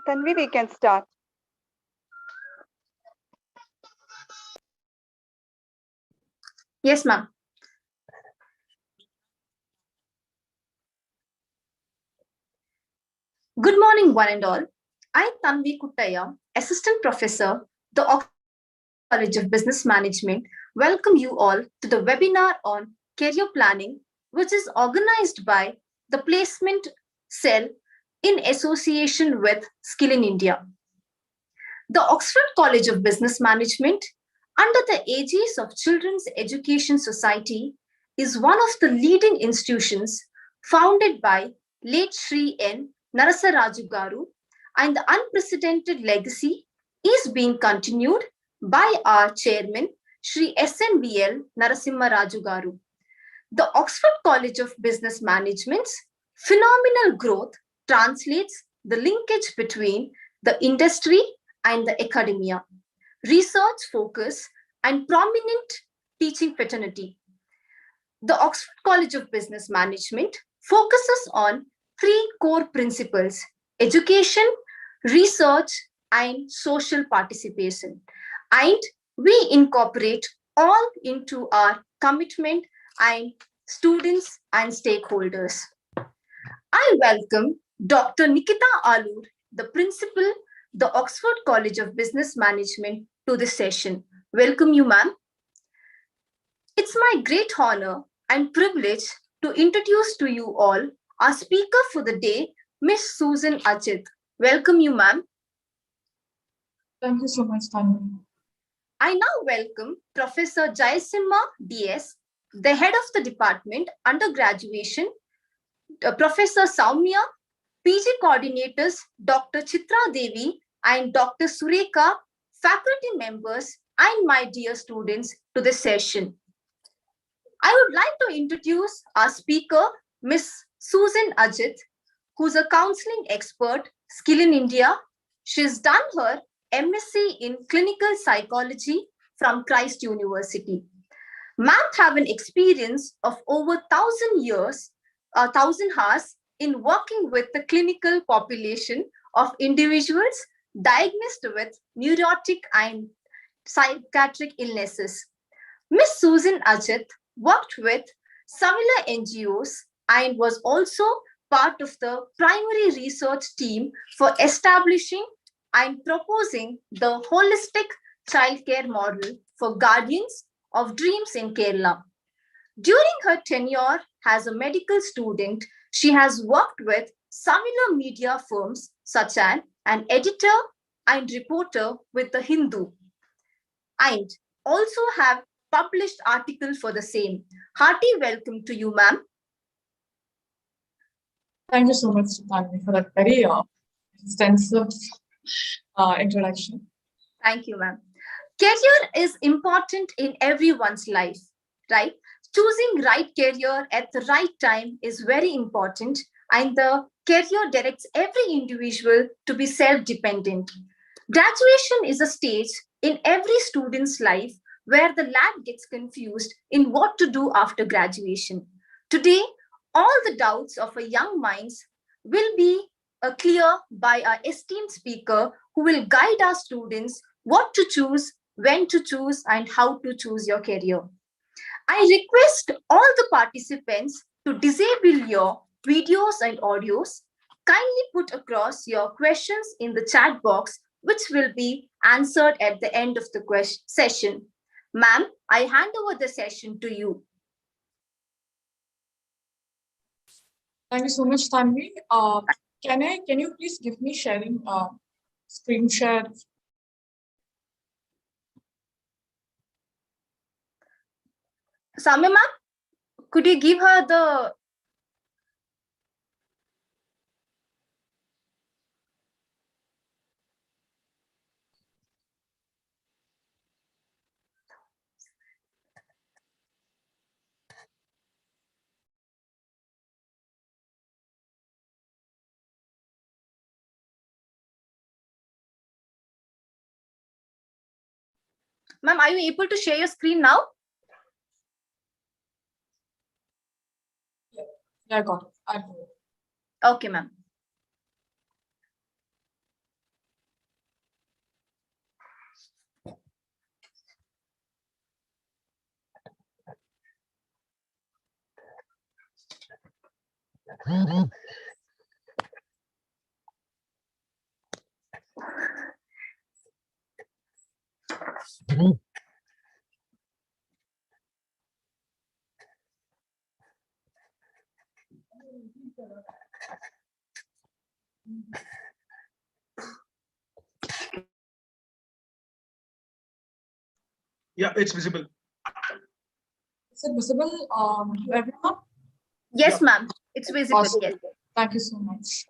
Tanvi, we can start. Yes, ma'am. Good morning, one and all. I, Tanvi Kuttaya, Assistant Professor, the Oxford College of Business Management, welcome you all to the webinar on career planning, which is organized by the Placement Cell in association with Skill in India. The Oxford College of Business Management, under the aegis of Children's Education Society, is one of the leading institutions founded by late Sri N. Narasaraju Garu, and the unprecedented legacy is being continued by our chairman, Sri SNBL Narasimha Raju Garu. The Oxford College of Business Management's phenomenal growth translates the linkage between the industry and the academia, research focus, and prominent teaching fraternity. The Oxford College of Business Management focuses on three core principles: education, research, and social participation. And we incorporate all into our commitment and students and stakeholders. I welcome Dr. Nikita Alur, the principal, the Oxford College of Business Management, to this session. Welcome you, ma'am. It's my great honor and privilege to introduce to you all our speaker for the day, Miss Susan Ajith. Welcome you, ma'am. Thank you so much, Tanvi. I now welcome Professor Jayasimha DS, the head of the department, undergraduation, Professor Saumya, PG coordinators, Dr. Chitra Devi and Dr. Sureka, faculty members, and my dear students to this session. I would like to introduce our speaker, Miss Susan Ajith, who's a counseling expert, Skill in India. She's done her MSc in clinical psychology from Christ University. Ma'am have an experience of over 1,000 hours in working with the clinical population of individuals diagnosed with neurotic and psychiatric illnesses. Miss Susan Ajith worked with similar NGOs and was also part of the primary research team for establishing and proposing the holistic childcare model for guardians of dreams in Kerala. During her tenure as a medical student, she has worked with similar media firms such as an editor and reporter with the Hindu, and also have published article for the same. Hearty welcome to you, ma'am. Thank you so much, Tanvi, for that very extensive introduction. Thank you, ma'am. Career is important in everyone's life, right? Choosing right career at the right time is very important, and the career directs every individual to be self-dependent. Graduation is a stage in every student's life where the lad gets confused in what to do after graduation. Today, all the doubts of a young minds will be clear by our esteemed speaker who will guide our students what to choose, when to choose, and how to choose your career. I request all the participants to disable your videos and audios. Kindly put across your questions in the chat box, which will be answered at the end of the session. Ma'am, I hand over the session to you. Thank you so much, Tanvi. Can you please give me sharing screen share? Samya ma'am, could you give her the... Ma'am, are you able to share your screen now? Yeah, I got it. Okay, ma'am. Yeah, it's visible. Is it visible to everyone? Yes, Yeah. ma'am. It's visible. Awesome. Yes. Thank you so much.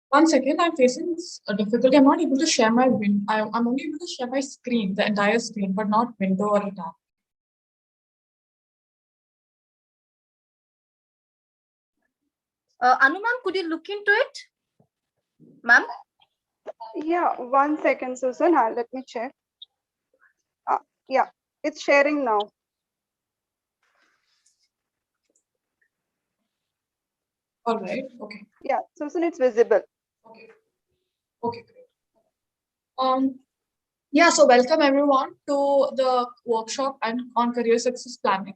One second, I'm facing a difficulty. I'm not able to share my I'm only able to share my screen, the entire screen, but not window or a tab. Anu ma'am, could you look into it? Ma'am? Yeah, 1 second, Susan. Let me check. Yeah, it's sharing now. All right. Okay. Yeah, Susan, it's visible. Okay. Okay. Great. Yeah. So welcome everyone to the workshop and on career success planning.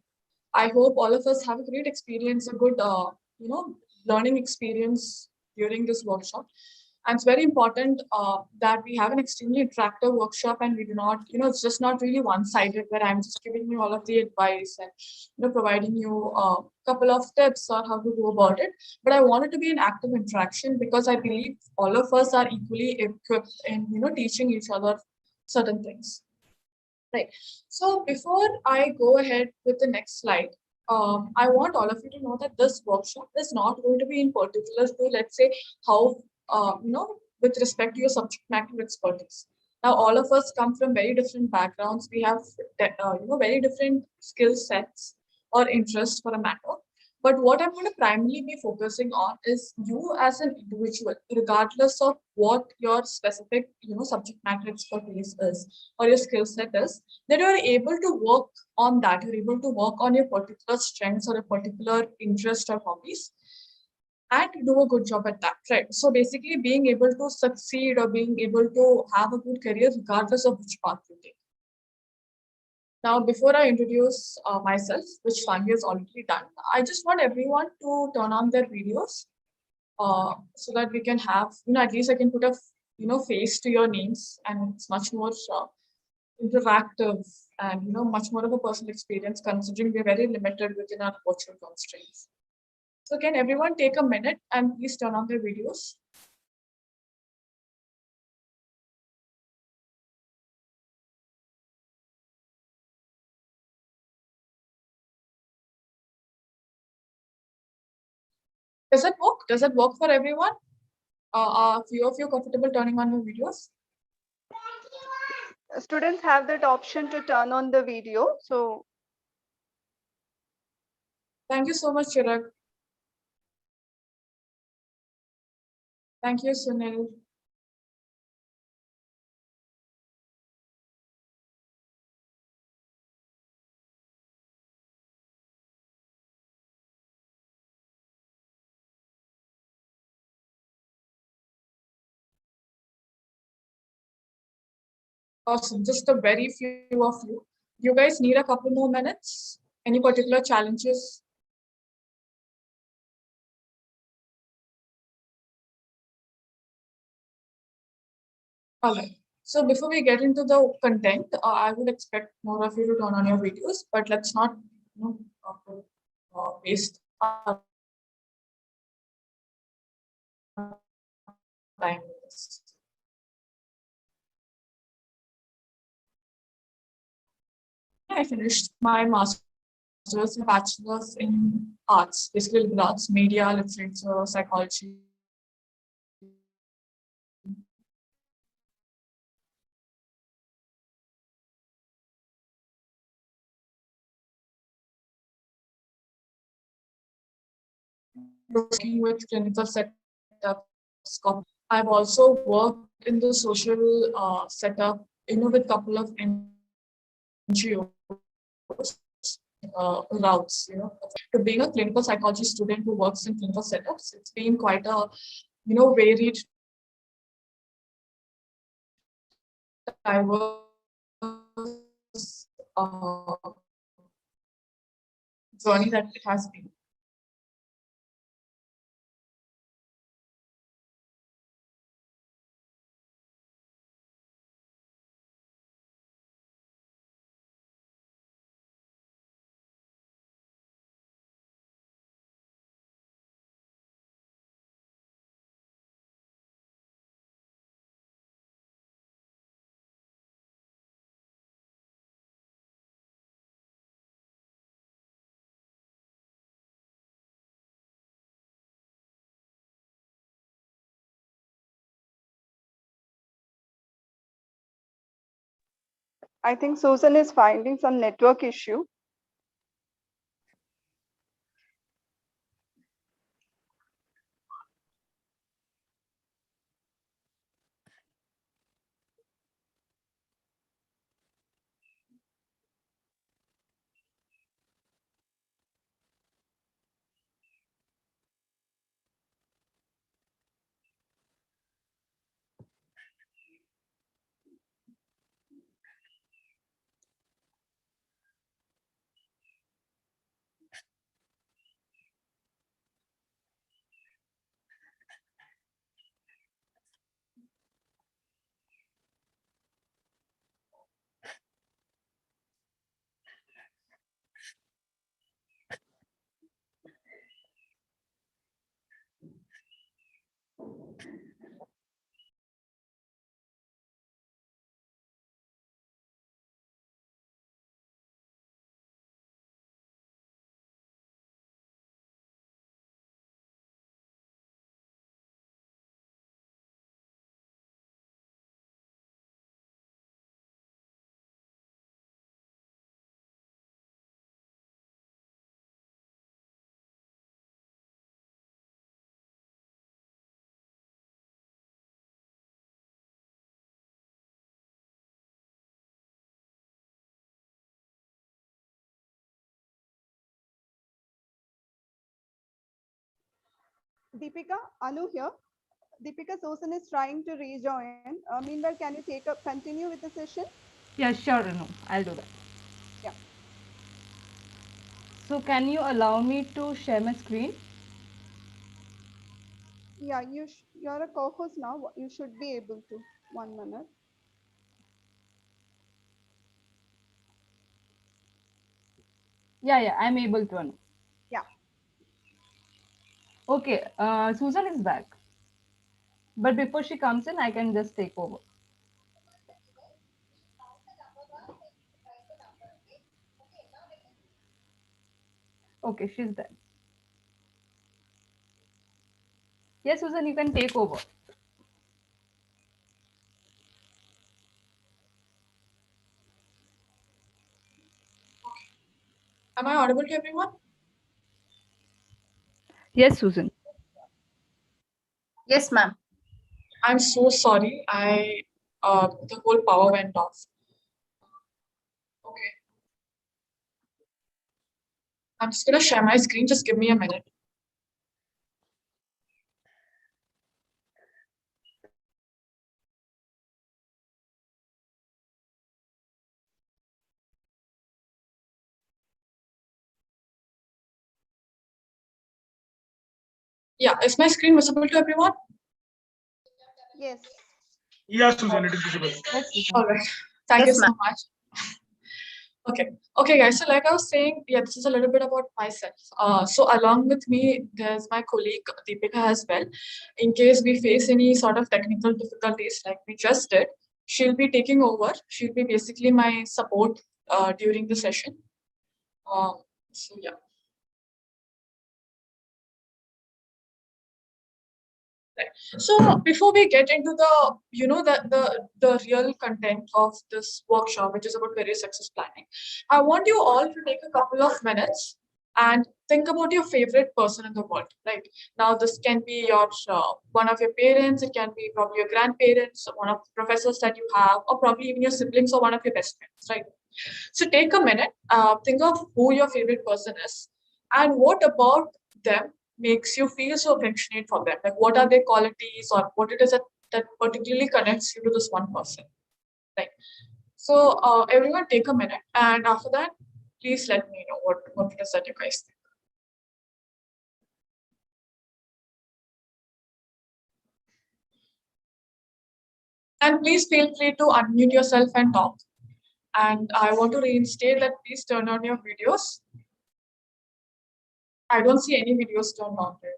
I hope all of us have a great experience, a good, learning experience during this workshop. And it's very important that we have an extremely interactive workshop and we do not, it's just not really one-sided where I'm just giving you all of the advice and, providing you a couple of tips on how to go about it. But I want it to be an active interaction because I believe all of us are equally equipped in, teaching each other certain things. Right. So before I go ahead with the next slide, I want all of you to know that this workshop is not going to be in particular to, let's say, how, with respect to your subject matter expertise. Now, all of us come from very different backgrounds. We have, very different skill sets or interests for a matter. But what I'm going to primarily be focusing on is you as an individual, regardless of what your specific, subject matter expertise is or your skill set is, that you're able to work on that. You're able to work on your particular strengths or a particular interest or hobbies and do a good job at that, right? So basically being able to succeed or being able to have a good career regardless of which path you take. Now, before I introduce myself, which Fanny has already done, I just want everyone to turn on their videos so that we can have, at least I can put a, face to your names and it's much more interactive and, much more of a personal experience considering we're very limited within our virtual constraints. So can everyone take a minute and please turn on their videos? Does it work? Does it work for everyone? Are few of you comfortable turning on your videos? Students have that option to turn on the video. So Thank you so much, Chirag. Thank you, Sunil. Awesome. Just a very few of you. You guys need a couple more minutes? Any particular challenges? All right. So before we get into the content, I would expect more of you to turn on your videos, but let's not, waste our time with this. I finished my master's and bachelor's in arts, basically liberal arts, media, literature, psychology. Working with clinical setups. I've also worked in the social setup, with a couple of NGOs routes, to being a clinical psychology student who works in clinical setups. It's been quite a, varied diverse journey that it has been. I think Susan is finding some network issue. Deepika, Anu here. Deepika, Susan is trying to rejoin. Meanwhile, can you continue with the session? Yeah, sure, Renu. I'll do that. Yeah. So can you allow me to share my screen? Yeah, you're a co-host now. You should be able to. 1 minute. Yeah, I'm able to. Anu. Yeah. Okay, Susan is back. But before she comes in, I can just take over. Okay, she's there. Yes, Susan, you can take over. Am I audible to everyone? Yes, Susan. Yes, ma'am. I'm so sorry. The whole power went off. Okay. I'm just gonna share my screen. Just give me a minute. Yeah, is my screen visible to everyone? Yes. Yeah, Susan, it is visible. Yes, Susan. All right. Thank Yes, you so much. Okay, guys. So, like I was saying, yeah, this is a little bit about myself. So, along with me, there's my colleague Deepika as well. In case we face any sort of technical difficulties, like we just did, she'll be taking over. She'll be basically my support during the session. So, yeah. So before we get into the the real content of this workshop, which is about career success planning, I want you all to take a couple of minutes and think about your favorite person in the world. Like now, this can be your one of your parents, it can be probably your grandparents, one of the professors that you have, or probably even your siblings or one of your best friends, right? So take a minute, think of who your favorite person is, and what about them makes you feel so affectionate for them. Like what are their qualities or what it is that particularly connects you to this one person. Right. So everyone take a minute, and after that, please let me know what it is that you guys think. And please feel free to unmute yourself and talk. And I want to reinstate that please turn on your videos. I don't see any videos turned on there.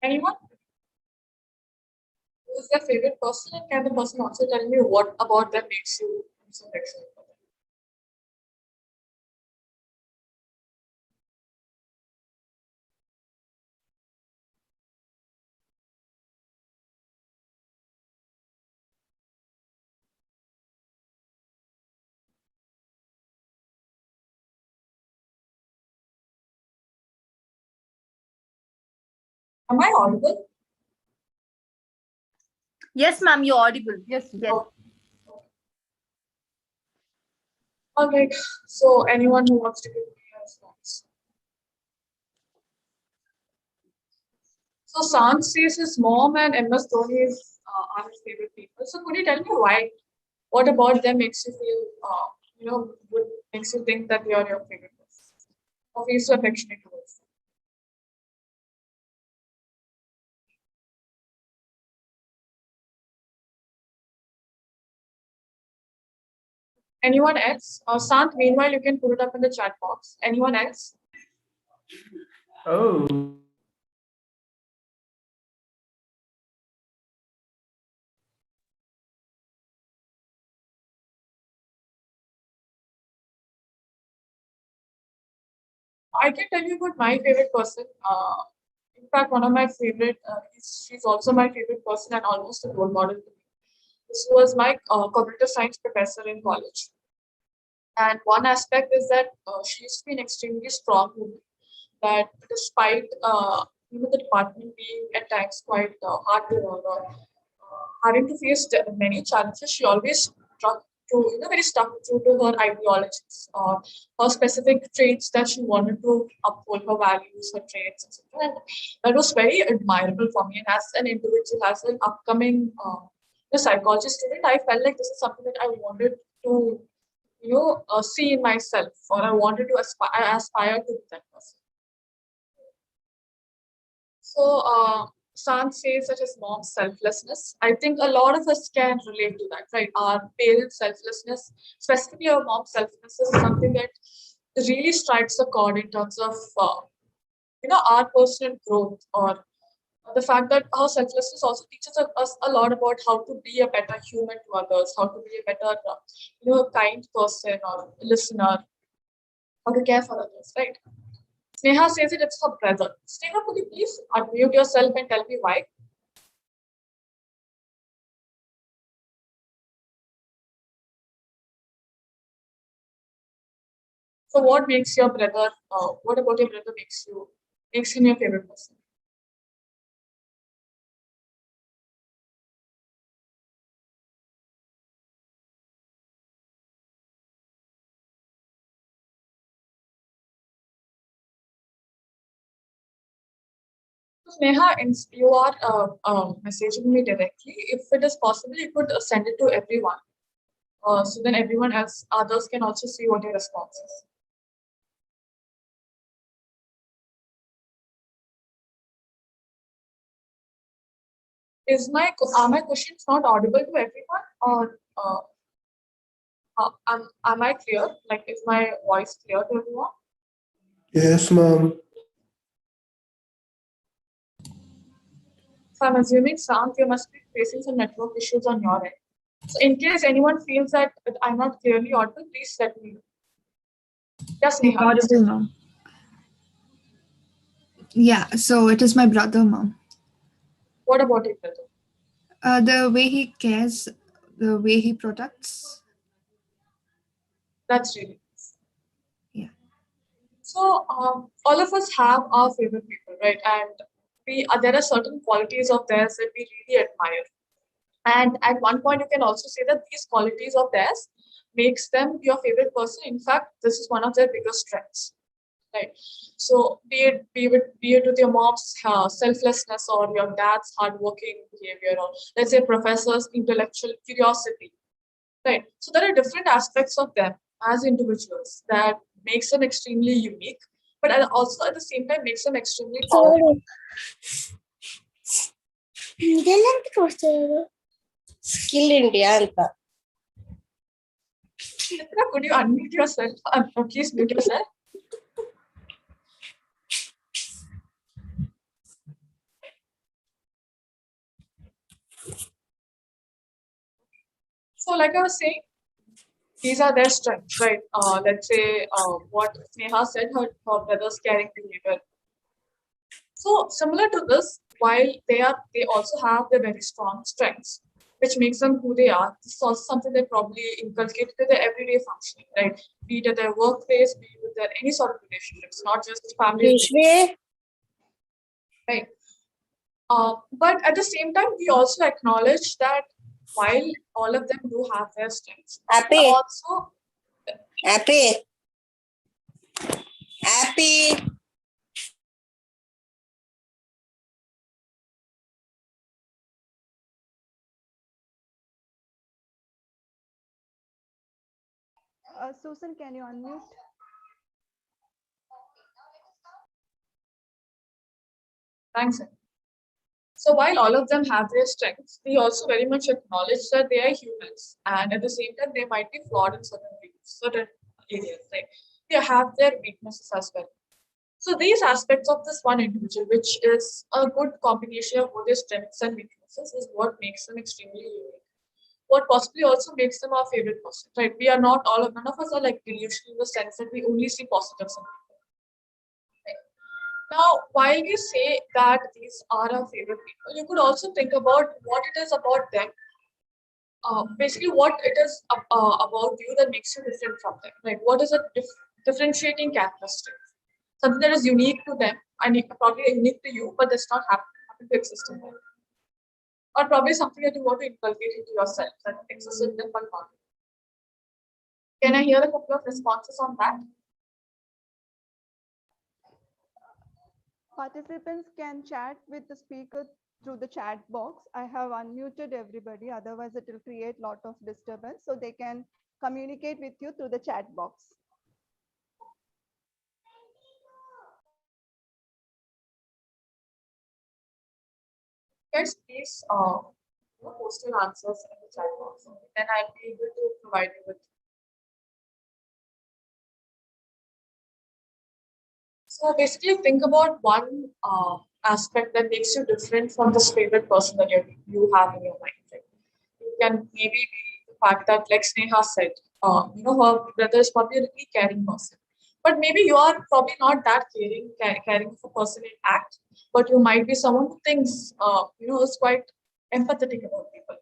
Anyone? Who is their favorite person? And can the person also tell me what about them makes you so excellent? Am I audible? Yes, ma'am, you're audible. Yes. Yes. Oh. All right. So anyone who wants to give me a response. So Sant says his mom and MS Dhoni are his favorite people. So could you tell me why? What about them makes you feel, makes you think that they are your favorite person? Or feel so affectionate towards them? Anyone else? Sant, meanwhile, you can put it up in the chat box. Anyone else? Oh. I can tell you about my favorite person. In fact, one of my favorite, she's also my favorite person and almost a role model to me. This was my computer science professor in college. And one aspect is that she's been extremely strong with me. That despite even the department being at times quite hard to run or having to face many challenges, she always stuck to, very stuck true to her ideologies or her specific traits that she wanted to uphold, her values, her traits, etc. And that was very admirable for me. And as an individual, as an upcoming the psychology student, I felt like this is something that I wanted to, see in myself, or I wanted to aspire to be that person. So, Sant says such as mom's selflessness. I think a lot of us can relate to that, right? Our parents' selflessness, specifically our mom's selflessness, is something that really strikes a chord in terms of, our personal growth, or the fact that our selflessness also teaches us a lot about how to be a better human to others, how to be a better, kind person or listener, how to care for others, right? Sneha says it's her brother. Sneha, could you please unmute yourself and tell me why? So, what makes your brother? What about your brother makes him your favorite person? So, Sneha, you are messaging me directly. If it is possible, you could send it to everyone. So then others can also see what your response is. Are my questions not audible to everyone, or am I clear? Like, is my voice clear to everyone? Yes, ma'am. So I'm assuming, Sant, you must be facing some network issues on your end. So in case anyone feels that I'm not clearly audible, please let me know. Yes, Neha. Audible, mom. Yeah, so it is my brother, mom. What about it, brother? The way he cares, the way he protects. That's really nice. Yeah. So all of us have our favorite people, right? And there are certain qualities of theirs that we really admire. And at one point, you can also say that these qualities of theirs makes them your favorite person. In fact, this is one of their biggest strengths, right? So be it with your mom's selflessness or your dad's hardworking behavior, or let's say professor's intellectual curiosity, right? So there are different aspects of them as individuals that makes them extremely unique, but also at the same time makes them extremely powerful. Skill India ಅಂತ. Chitra, could you unmute yourself? Please mute yourself. So, like I was saying, these are their strengths, right? Let's say what Sneha said, her brother's caring behavior. So, similar to this, while they also have their very strong strengths, which makes them who they are. This is also something they probably inculcate to their everyday functioning, right? Be it at their workplace, be it with their any sort of relationships, not just family, Usually, right? But at the same time, we also acknowledge that while all of them do have their strengths, Happy. they also happy. Happy. Susan, can you unmute? thanks. So while all of them have their strengths, we also very much acknowledge that they are humans, and at the same time, they might be flawed in certain areas. Right? They have their weaknesses as well. So these aspects of this one individual, which is a good combination of both their strengths and weaknesses, is what makes them extremely unique. What possibly also makes them our favorite person, right? We are not none of us are like delusional in the sense that we only see positives in people. Right? Now, while we say that these are our favorite people, you could also think about what it is about them. Basically, what it is about you that makes you different from them. Right? What is a differentiating characteristic? Something that is unique to them and probably unique to you, but does not happen to exist in them. Or probably something that you want to inculcate into yourself that exists in them but not. Can I hear a couple of responses on that? Participants can chat with the speaker through the chat box. I have unmuted everybody, otherwise it will create a lot of disturbance. So they can communicate with you through the chat box. Guys, please post your answers in the chat box. Then I'll be able to provide you with. So basically, think about one aspect that makes you different from this favorite person that you have in your mind. Right? It can maybe be the fact that, like Sneha said, her brother is probably a really caring person. But maybe you are probably not that caring of a person in act, but you might be someone who thinks, is quite empathetic about people.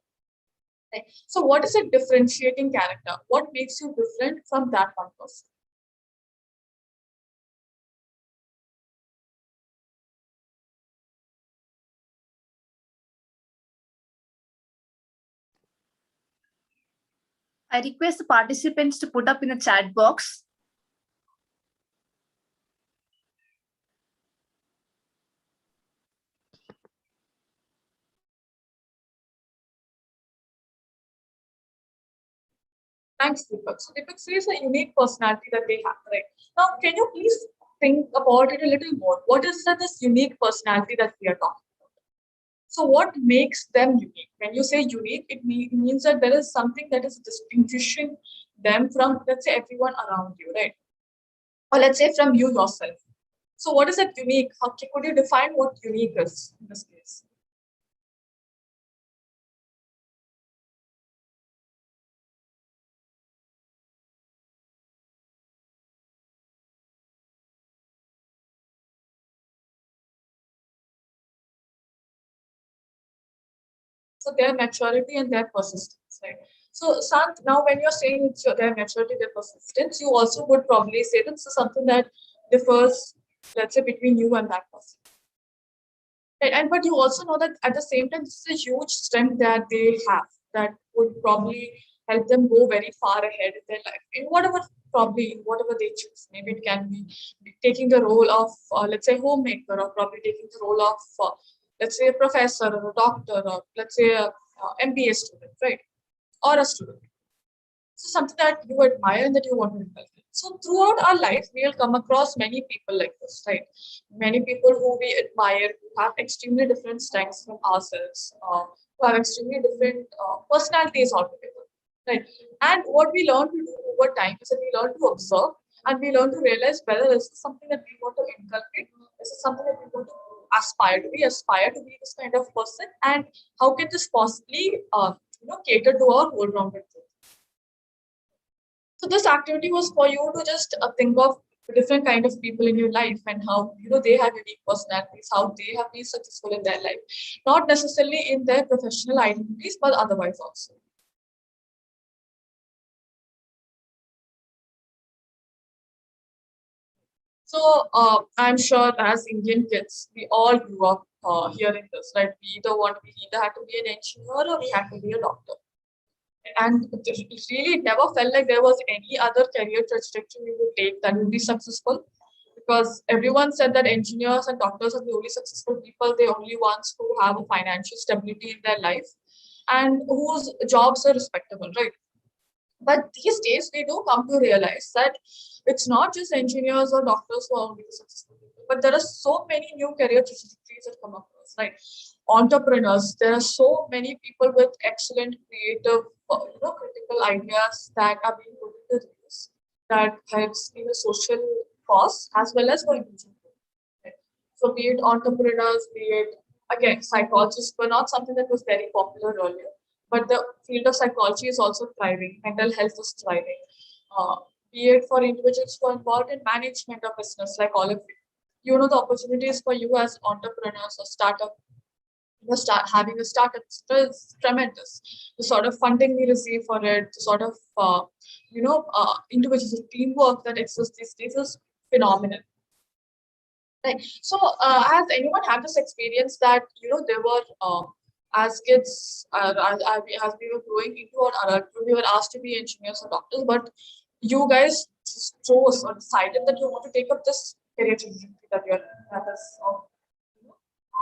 Right? So, what is a differentiating character? What makes you different from that one person? I request the participants to put up in the chat box. Thanks, Deepak. So Deepak says a unique personality that they have, right? Now, can you please think about it a little more? What is this unique personality that we are talking about? So what makes them unique? When you say unique, it means that there is something that is distinguishing them from, let's say, everyone around you, right? Or let's say from you yourself. So what is that unique? How could you define what unique is in this case? So their maturity and their persistence, right? So Sant, now when you're saying it's their maturity, their persistence, you also would probably say that this is something that differs, let's say, between you and that person. Right, and but you also know that at the same time, this is a huge strength that they have that would probably help them go very far ahead in their life in whatever probably in whatever they choose. Maybe it can be taking the role of let's say homemaker, or probably taking the role of let's say a professor or a doctor, or let's say a MBA student, right, or a student. So something that you admire and that you want to inculcate. So throughout our life, we will come across many people like this, right? Many people who we admire, who have extremely different strengths from ourselves, who have extremely different personalities altogether, right? And what we learn to do over time is that we learn to observe and we learn to realize whether this is something that we want to inculcate, this is something that we want to aspire to be this kind of person, and how can this possibly cater to our whole rounded growth. So this activity was for you to just think of different kind of people in your life and how they have unique personalities, how they have been successful in their life, not necessarily in their professional identities, but otherwise also. So I'm sure as Indian kids, we all grew up hearing this, right? We either had to be an engineer or we had to be a doctor. And it really never felt like there was any other career trajectory we would take that would be successful, because everyone said that engineers and doctors are the only successful people, the only ones who have a financial stability in their life and whose jobs are respectable, right? But these days, we do come to realize that it's not just engineers or doctors who are only the successful people, but there are so many new career trajectories that come across, right? Entrepreneurs, there are so many people with excellent creative, critical ideas that are being put into use that helps in a social cause as well as for individual growth, right? So be it entrepreneurs, be it again psychologists were not something that was very popular earlier, but the field of psychology is also thriving. Mental health is thriving. Uh, be it for individuals who are involved in management of business, like all of you. You know the opportunities for you as entrepreneurs or startup. Start having a startup is tremendous. The sort of funding we receive for it, the sort of individual teamwork that exists these days is phenomenal. Right. So, has anyone had this experience that there were as kids, as we were growing into our adulthood, we were asked to be engineers or doctors, but you guys just chose or decided that you want to take up this career trajectory that is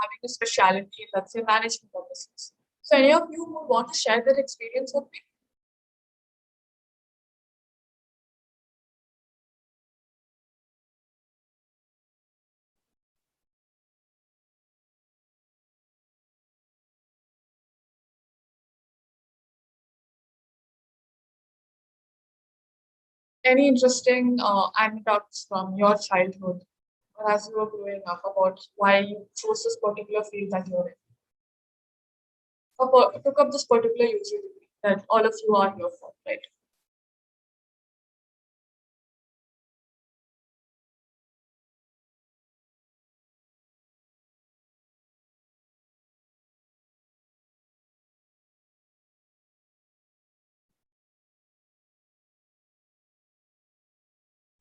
having a specialty in, let's say, management of business. So, any of you would want to share that experience with me? Any interesting anecdotes from your childhood or as you were growing up about why you chose this particular field that you're in, or took up this particular UG degree that all of you are here for, right?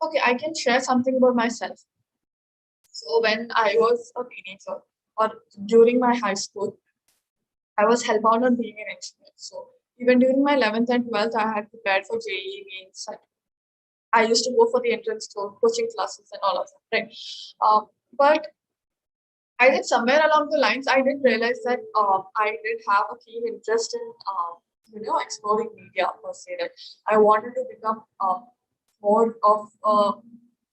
Okay, I can share something about myself. So when I was a teenager or during my high school, I was hellbound on being an engineer. So even during my 11th and 12th, I had prepared for JEE mains. I used to go for the entrance to coaching classes and all of that, right? But I did somewhere along the lines, I did realize that I did have a keen interest in, exploring media per se. That I wanted to become more of,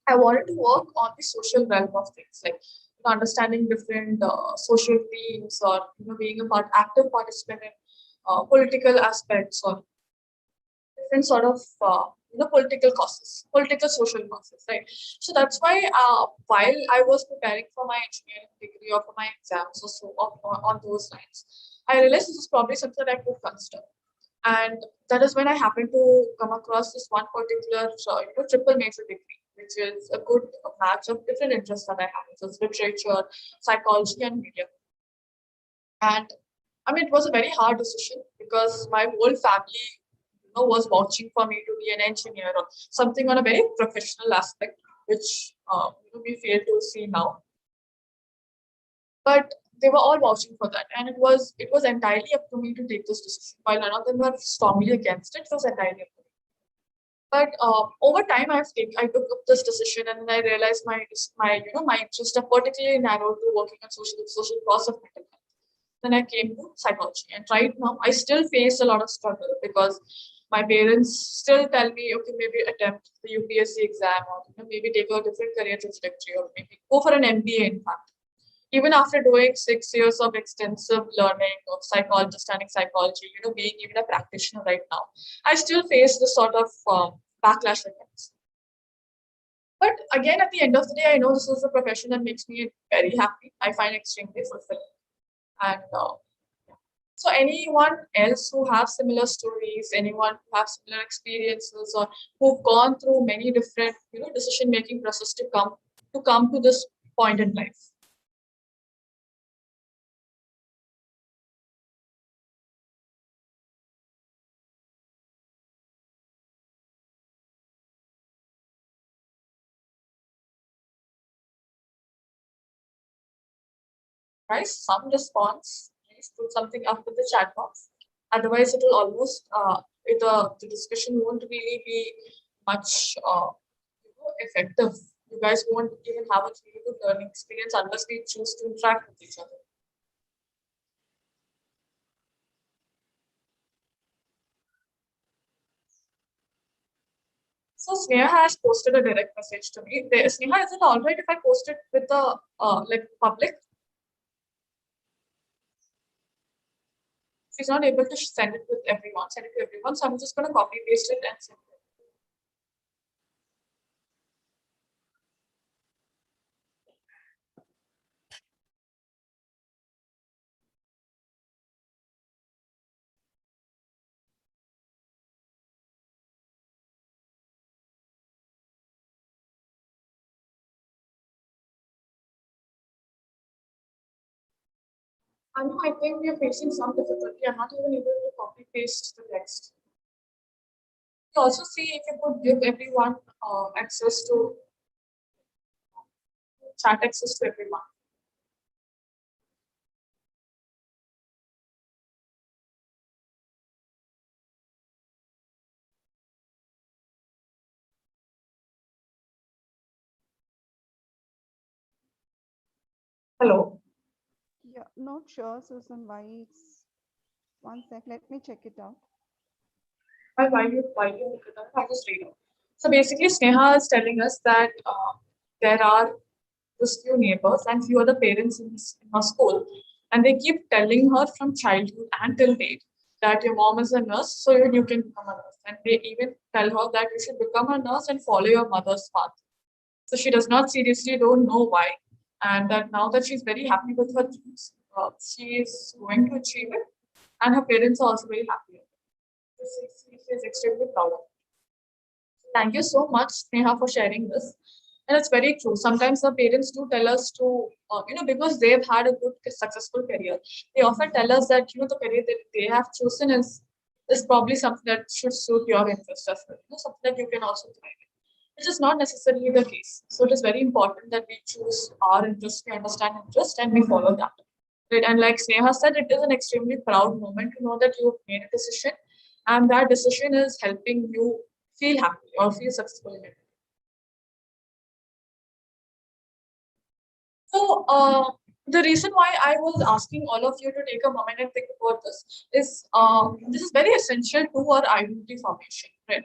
I wanted to work on the social realm of things, like understanding different social themes, or being a active participant in political aspects, or different sort of political causes, political social causes, right? So that's why while I was preparing for my engineering degree or for my exams or so on those lines, I realized this is probably something that I could consider. And that is when I happened to come across this one particular triple major degree, which is a good match of different interests that I have. So it's literature, psychology, and media. And I mean, it was a very hard decision because my whole family, was watching for me to be an engineer or something on a very professional aspect, which we fail to see now. But they were all vouching for that, and it was entirely up to me to take this decision. While none of them were strongly against it, it was entirely up to me. But over time, I took up this decision, and then I realized my interests are particularly narrowed to working on social cause of mental health. Then I came to psychology, and right now I still face a lot of struggle because my parents still tell me, okay, maybe attempt the UPSC exam, or maybe take a different career trajectory, or maybe go for an MBA. In fact, even after doing 6 years of extensive learning of psychology, studying psychology, being even a practitioner right now, I still face this sort of backlash against. But again, at the end of the day, I know this is a profession that makes me very happy. I find extremely fulfilling. And so anyone else who have similar stories, anyone who have similar experiences, or who've gone through many different, decision-making process to come to this point in life. Guys, some response. Please put something up in the chat box. Otherwise, it will almost the discussion won't really be much effective. You guys won't even have a really good learning experience unless we choose to interact with each other. So Sneha has posted a direct message to me. Sneha, is it all right if I post it with the public? She's not able to send it to everyone, so I'm just going to copy paste it and send it. I think we are facing some difficulty. I'm not even able to copy paste the text. You also see if you could give everyone access to chat access to everyone. Hello. Yeah, not sure, Susan, why it's 1 sec. Let me check it out. Why you look at that? I'll just read it. So basically, Sneha is telling us that there are just few neighbors and few other parents in her school, and they keep telling her from childhood until date that your mom is a nurse, so you can become a nurse. And they even tell her that you should become a nurse and follow your mother's path. So she does not seriously don't know why, and that now that she's very happy with her dreams, she is going to achieve it, and her parents are also very happy. She is extremely proud of it. Thank you so much, Sneha, for sharing this. And it's very true. Sometimes the parents do tell us to, because they've had a good, successful career, they often tell us that, the career that they have chosen is probably something that should suit your interest as well. Something that you can also thrive in, which is not necessarily the case. So it is very important that we choose our interest, we understand interest, and we follow that. Right? And like Sneha said, it is an extremely proud moment to know that you've made a decision, and that decision is helping you feel happy or feel successful in it. So the reason why I was asking all of you to take a moment and think about this is very essential to our identity formation, right?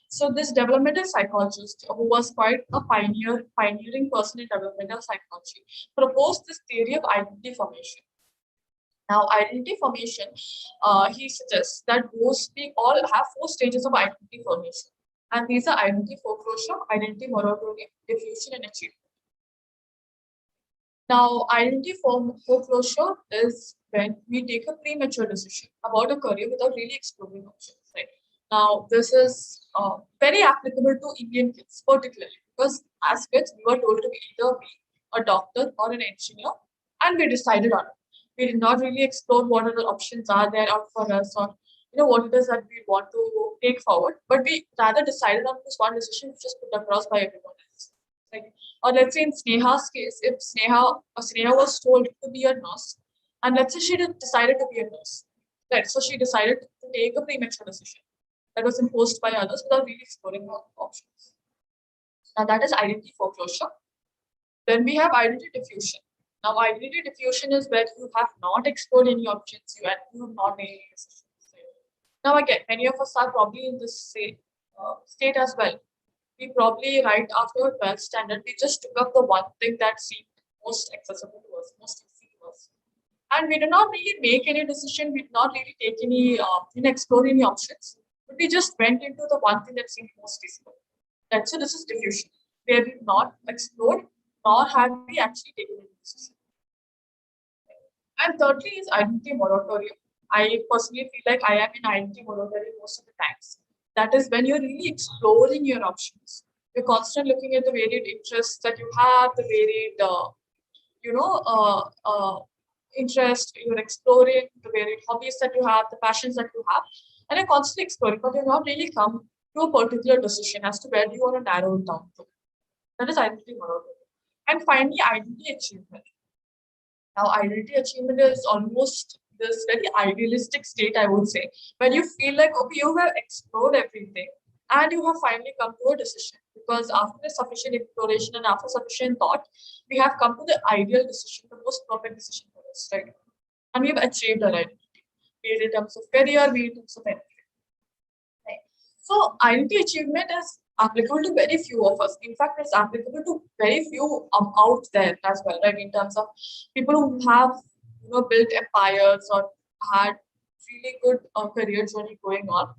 So this developmental psychologist, who was quite a pioneering person in developmental psychology, proposed this theory of identity formation. Now, identity formation, he suggests that we all have 4 stages of identity formation. And these are identity foreclosure, identity moratorium, diffusion, and achievement. Now, identity foreclosure is when we take a premature decision about a career without really exploring options. Right? Now, this is very applicable to Indian kids, particularly because as kids, we were told to be either a doctor or an engineer, and we decided on it. We did not really explore what other options are there out for us, or what it is that we want to take forward. But we rather decided on this one decision, which was put across by everyone else. Right? Or let's say in Sneha's case, if Sneha was told to be a nurse, And let's say she decided to be a nurse. Right. So she decided to take a premature decision that was imposed by others without really exploring her options. Now that is identity foreclosure. Then we have identity diffusion. Now identity diffusion is where you have not explored any options, you have not made any decisions. Now again, many of us are probably in this state as well. We probably right after 12th standard, we just took up the one thing that seemed most accessible to us, most easy to us. And we did not really make any decision, we did not really take any, explore any options, but we just went into the one thing that seemed most feasible. And so this is diffusion, where we've not explored, nor have we actually taken any decision. And thirdly is identity moratorium. I personally feel like I am in identity moratorium most of the times. That is when you're really exploring your options. You're constantly looking at the varied interests that you have, the varied, interest, you're exploring the varied hobbies that you have, the passions that you have, and you're constantly exploring, but you've not really come to a particular decision as to where you want to narrow it down to. That is identity moratorium. And finally, identity achievement. Now, identity achievement is almost this very idealistic state, I would say, where you feel like, okay, you have explored everything and you have finally come to a decision. Because after sufficient exploration and after sufficient thought, we have come to the ideal decision, the most perfect decision for us, right? And we've achieved our identity, be it in terms of career, be it in terms of anything. Right? So, identity achievement is applicable to very few of us. In fact, it's applicable to very few out there as well, right? In terms of people who have built empires or had really good career journey going on.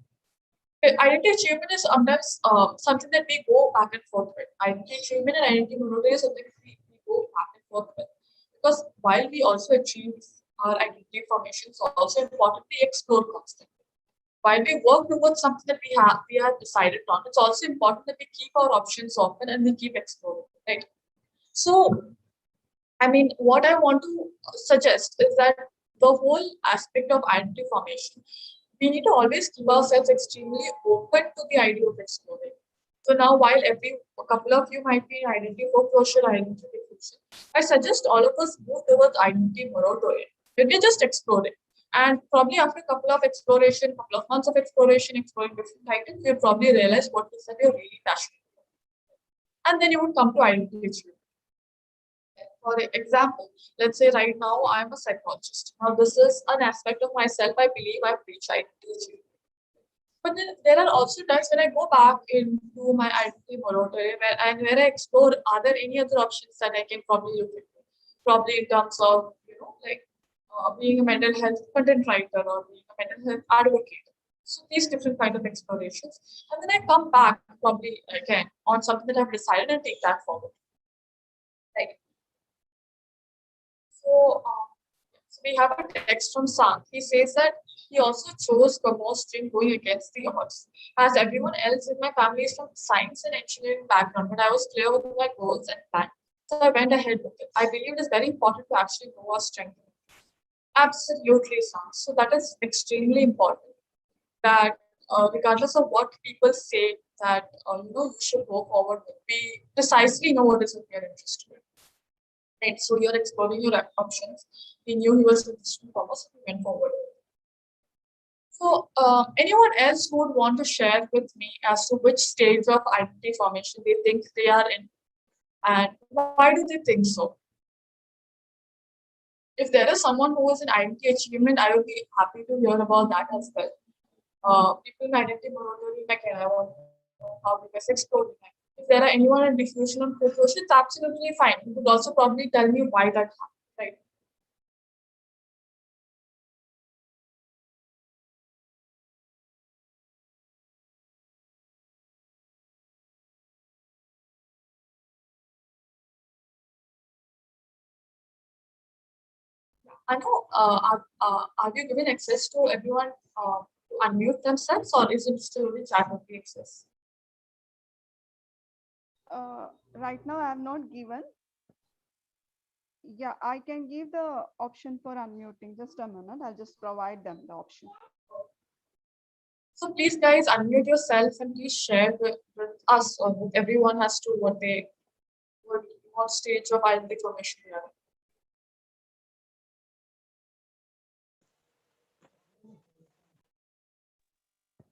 Identity achievement is sometimes something that we go back and forth with. Identity achievement and identity monopoly is something we go back and forth with. Because while we also achieve our identity formation, it's also important to explore constantly. While we work towards something that we have decided on, it's also important that we keep our options open and we keep exploring, right? So, I mean, what I want to suggest is that the whole aspect of identity formation, we need to always keep ourselves extremely open to the idea of exploring. So now, while a couple of you might be in identity foreclosure, identity diffusion, I suggest all of us move towards identity moratorium, where we just explore it. And probably after a couple of exploration, couple of months of exploration, exploring different items, you'll probably realize what is that you're really passionate about. And then you would come to identity achievement. For example, let's say right now I'm a psychologist. Now this is an aspect of myself I believe I've reached identity achievement. But then there are also times when I go back into my identity moratorium where I explore are there any other options that I can probably look into. Probably in terms of, being a mental health content writer or being a mental health advocate. So these different kind of explorations. And then I come back probably again on something that I've decided and take that forward. Right. So we have a text from Sang. He says that he also chose commerce stream going against the odds. As everyone else in my family is from science and engineering background, but I was clear with my goals and plan. So I went ahead with it. I believe it is very important to actually know our strength. Absolutely, Sang. So that is extremely important. That regardless of what people say, that you should go forward with, we precisely know what is in your interest. Right, so you're exploring your options. We knew he was interested in commerce, we went forward. So, anyone else who would want to share with me as to which stage of identity formation they think they are in, and why do they think so? If there is someone who is in identity achievement, I would be happy to hear about that as well. People in identity moratorium, I want to know how you guys explore it. If there are anyone in diffusion and foreclosure, it's absolutely fine. You could also probably tell me why that happened, right? I know, are you giving access to everyone to unmute themselves, or is it still only chat only access? Right now, I have not given. Yeah, I can give the option for unmuting. Just a minute. I'll just provide them the option. So please, guys, unmute yourself and please share with us or with everyone as to what stage of identity formation you are in.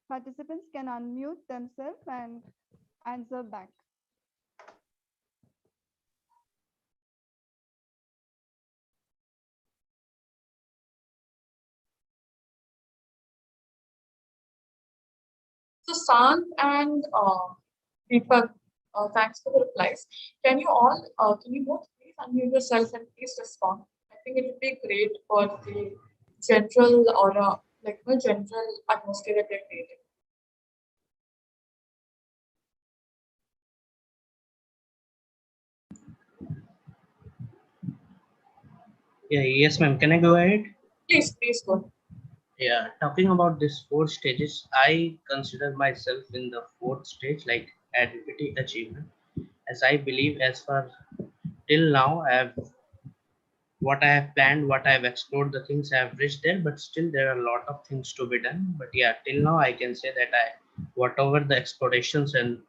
Participants can unmute themselves and answer back. So Sant and Deepak, thanks for the replies. Can you both please unmute yourself and please respond? I think it would be great for the general aura, like the general atmosphere that we're creating. Yeah, yes, ma'am. Can I go ahead? Please go. Yeah, talking about this 4 stages, I consider myself in the 4th stage, like advocacy achievement, as I believe, as far till now, I have what I have planned, what I have explored, the things I have reached there, but still there are a lot of things to be done. But yeah, till now, I can say that whatever the explorations and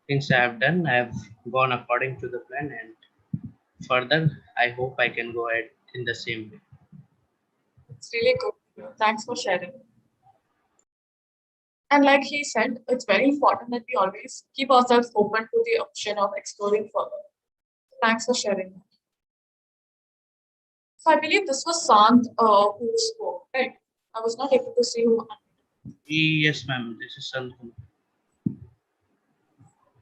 things I have done, I have gone according to the plan, and further, I hope I can go ahead in the same way. It's really good. Thanks for sharing. And like he said, it's very important that we always keep ourselves open to the option of exploring further. Thanks for sharing. So I believe this was Sant who spoke, right? I was not able to see who. Yes, ma'am. This is something.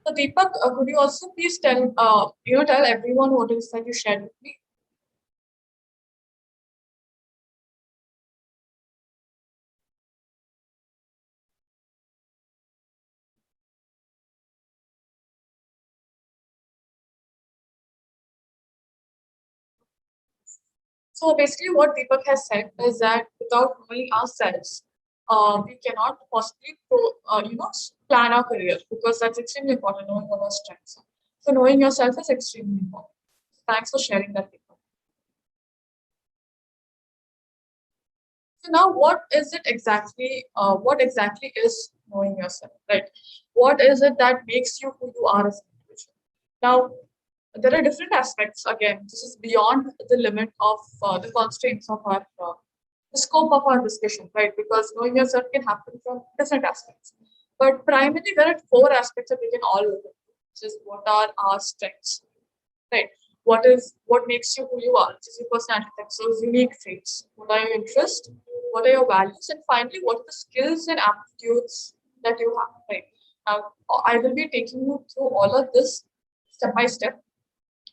So Deepak, could you also please tell tell everyone what it is that you shared with me? So basically, what Deepak has said is that without knowing ourselves, we cannot possibly plan our career, because that's extremely important, knowing our strengths. So knowing yourself is extremely important. Thanks for sharing that, Deepak. So now, what is it exactly? What exactly is knowing yourself, right? What is it that makes you who you are as an individual? Now, there are different aspects. Again, this is beyond the limit of the constraints of our the scope of our discussion, right? Because knowing yourself can happen from different aspects. But primarily, there are 4 aspects that we can all look at, which is what are our strengths, right? What makes you who you are, which is your personality, that's those unique traits. What are your interests? What are your values? And finally, what are the skills and aptitudes that you have, right? Now, I will be taking you through all of this step by step,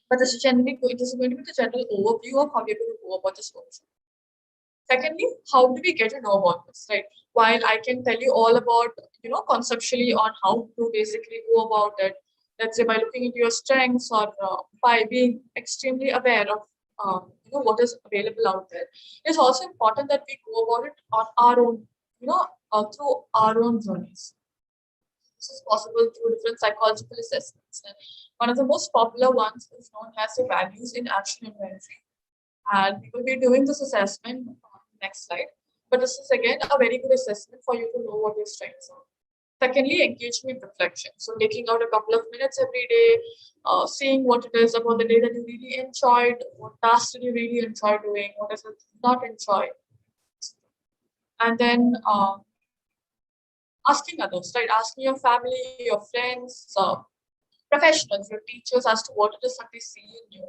but this is going to be the general overview of how we're going to go about this workshop. Secondly, how do we get to know about this, right? While I can tell you all about, conceptually on how to basically go about it, let's say by looking into your strengths or by being extremely aware of, what is available out there. It's also important that we go about it on our own, through our own journeys. This is possible through different psychological assessments. And one of the most popular ones is known as the values in action inventory. And we will be doing this assessment on the next slide. But this is again a very good assessment for you to know what your strengths are. Secondly, engagement reflection. So taking out a couple of minutes every day, seeing what it is about the day that you really enjoyed, what tasks did you really enjoy doing, what does it not enjoy. And then asking others, right? Asking your family, your friends, professionals, your teachers as to what it is that they see in you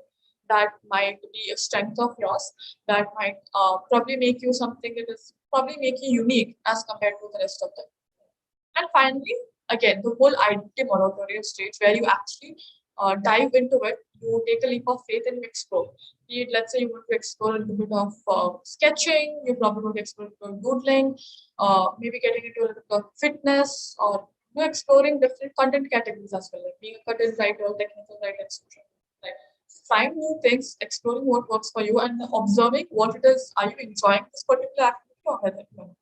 that might be a strength of yours, that might probably make you something that is probably make you unique as compared to the rest of them. And finally, again, the whole identity moratorium stage where you actually dive into it, you take a leap of faith and you explore. Be it, let's say you want to explore a little bit of sketching, you probably want to explore a little doodling, maybe getting into a little bit of fitness, or exploring different content categories as well, like being a content writer, technical writer, etc. Right. Find new things, exploring what works for you, and observing what it is. Are you enjoying this particular activity or whether no?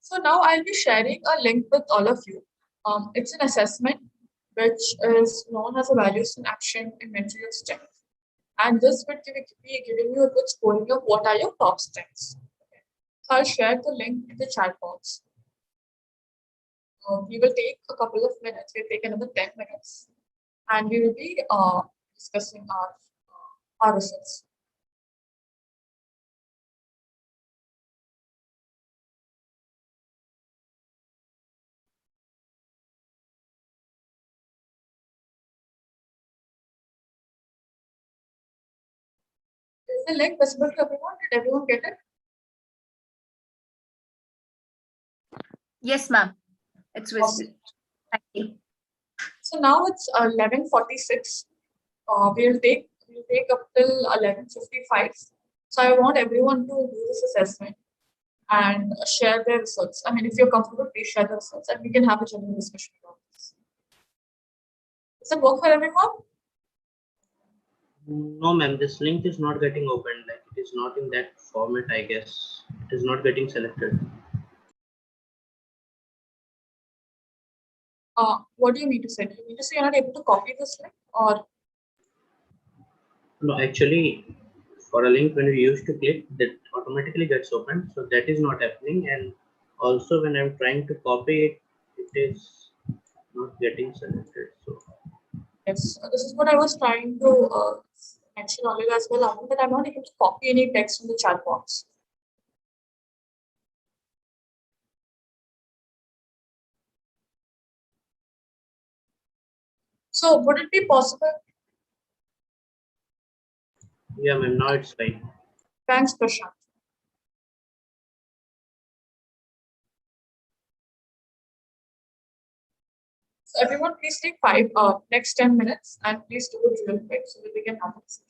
So now I'll be sharing a link with all of you. It's an assessment which is known as a values in action inventory of strength. And this will be giving you a good scoring of what are your top strengths. Okay. So I'll share the link in the chat box. We will take a couple of minutes. We'll take another 10 minutes, and we will be discussing our results. Is the link visible to everyone? Did everyone get it? Yes, ma'am. It's visible. Awesome. Thank you. So now it's 11:46. We'll take up till 11:55. So I want everyone to do this assessment and share their results. I mean, if you're comfortable, please share the results and we can have a general discussion about this. Does it work for everyone? No, ma'am, this link is not getting opened. Like it is not in that format, I guess. It is not getting selected. What do you mean to say? Do you mean to say you're not able to copy this link or? No, actually, for a link when we used to click, that automatically gets opened. So that is not happening. And also when I'm trying to copy it, it is not getting selected. So Yes, this is what I was trying to mention earlier as well, Arun, that I'm not able to copy any text from the chat box. So would it be possible? yeah, ma'am, now it's fine. Thanks, Prashant. So everyone, please take next 10 minutes and please do it real quick so that we can have this.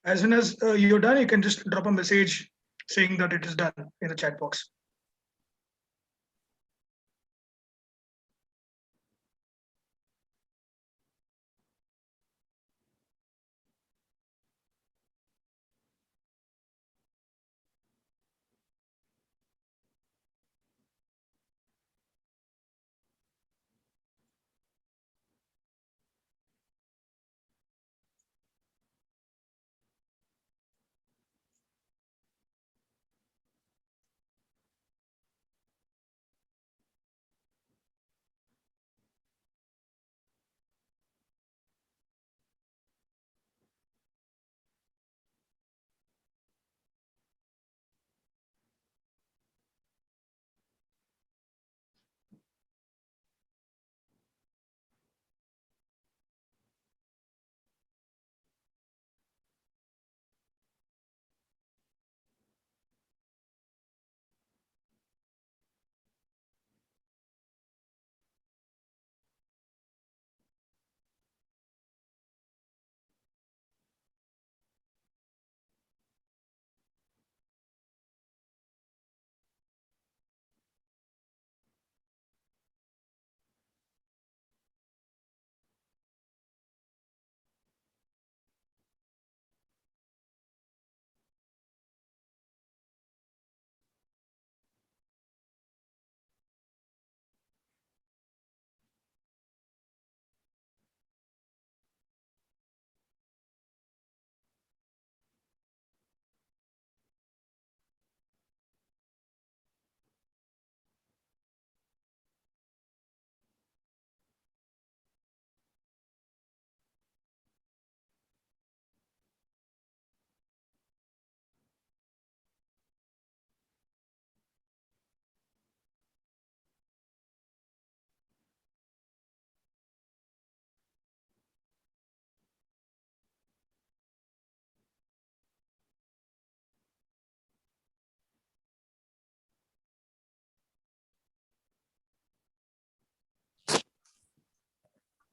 As soon as you're done, you can just drop a message saying that it is done in the chat box.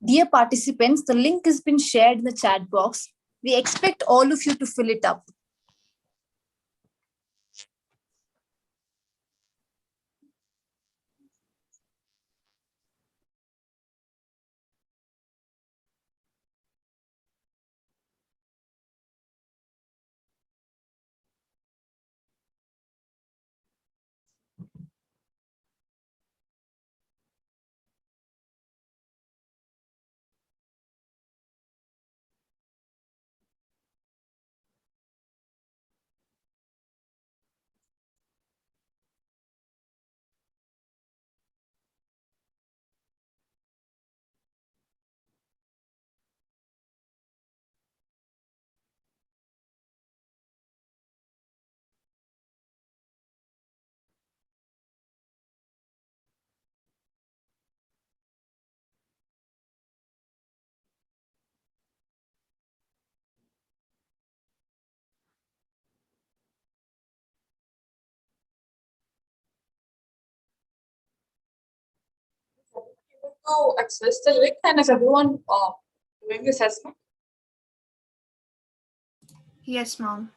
Dear participants, the link has been shared in the chat box. We expect all of you to fill it up. to access the link, and is everyone doing the assessment? Yes, ma'am.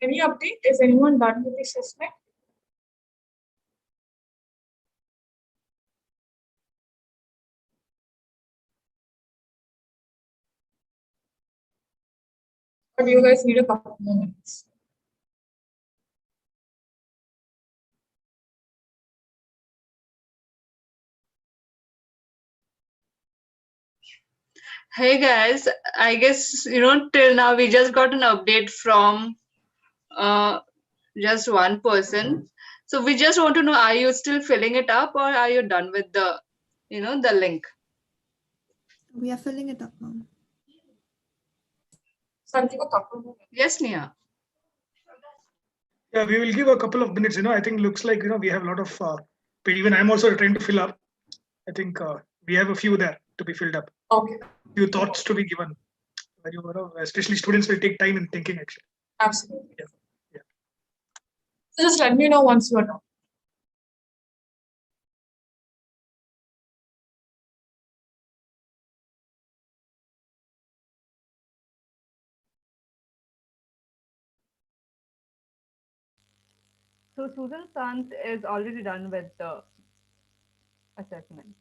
Any update? Is anyone done with the assessment? Or do you guys need a couple more minutes? Hey guys, I guess till now we just got an update from uh, just one person. So we just want to know, are you still filling it up or are you done with the link? We are filling it up, ma'am. So I'll give a couple more minutes. Yes, Neha. Yeah, we will give a couple of minutes. I think looks like we have a lot of. Even I'm also trying to fill up. I think we have a few there to be filled up. Okay. Few thoughts to be given. Especially students will take time in thinking. Actually. Absolutely. Yeah. So just let me know once you are done. So Susan Sant is already done with the assessment.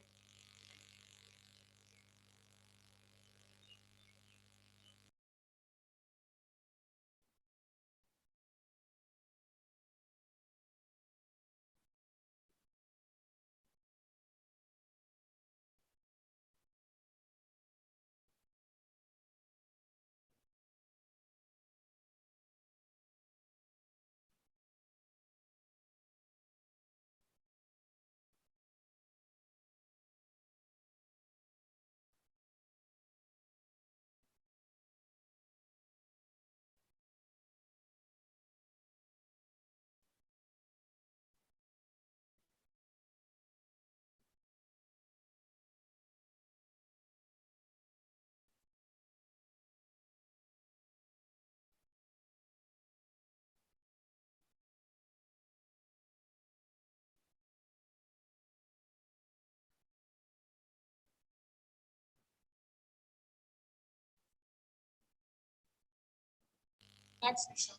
Thanks, Nisha.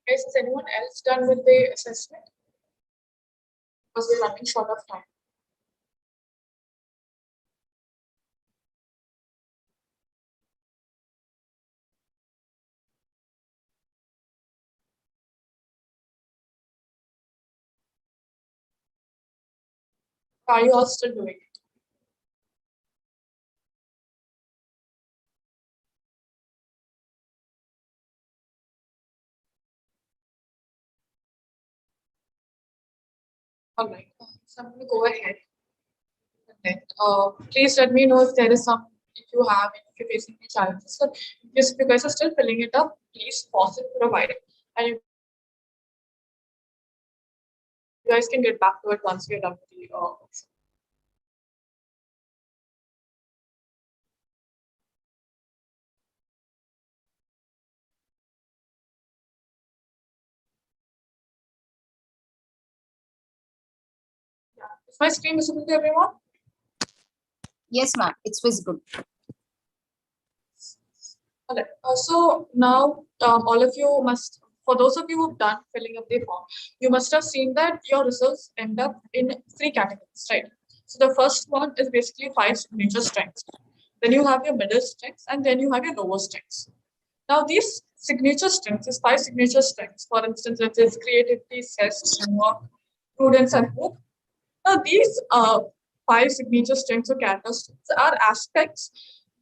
Guys, is anyone else done with the assessment? Because we're running short of time. Are you all still doing it? All right. So I'm going to go ahead. And please let me know if there is some, if you have, if you're facing any challenges. So if you guys are still filling it up, please pause it for a while. And you guys can get back to it once we're done with the workshop. Yeah. Is my screen visible to everyone? Yes, ma'am. It's visible. All right. So now all of you must, for those of you who've done filling up the form, you must have seen that your results end up in 3 categories, right? So the first one is basically 5 signature strengths. Then you have your middle strengths, and then you have your lower strengths. Now these signature strengths, these 5 signature strengths, for instance, it is creativity, zest, humor, prudence, and hope. Now these 5 signature strengths or characteristics are aspects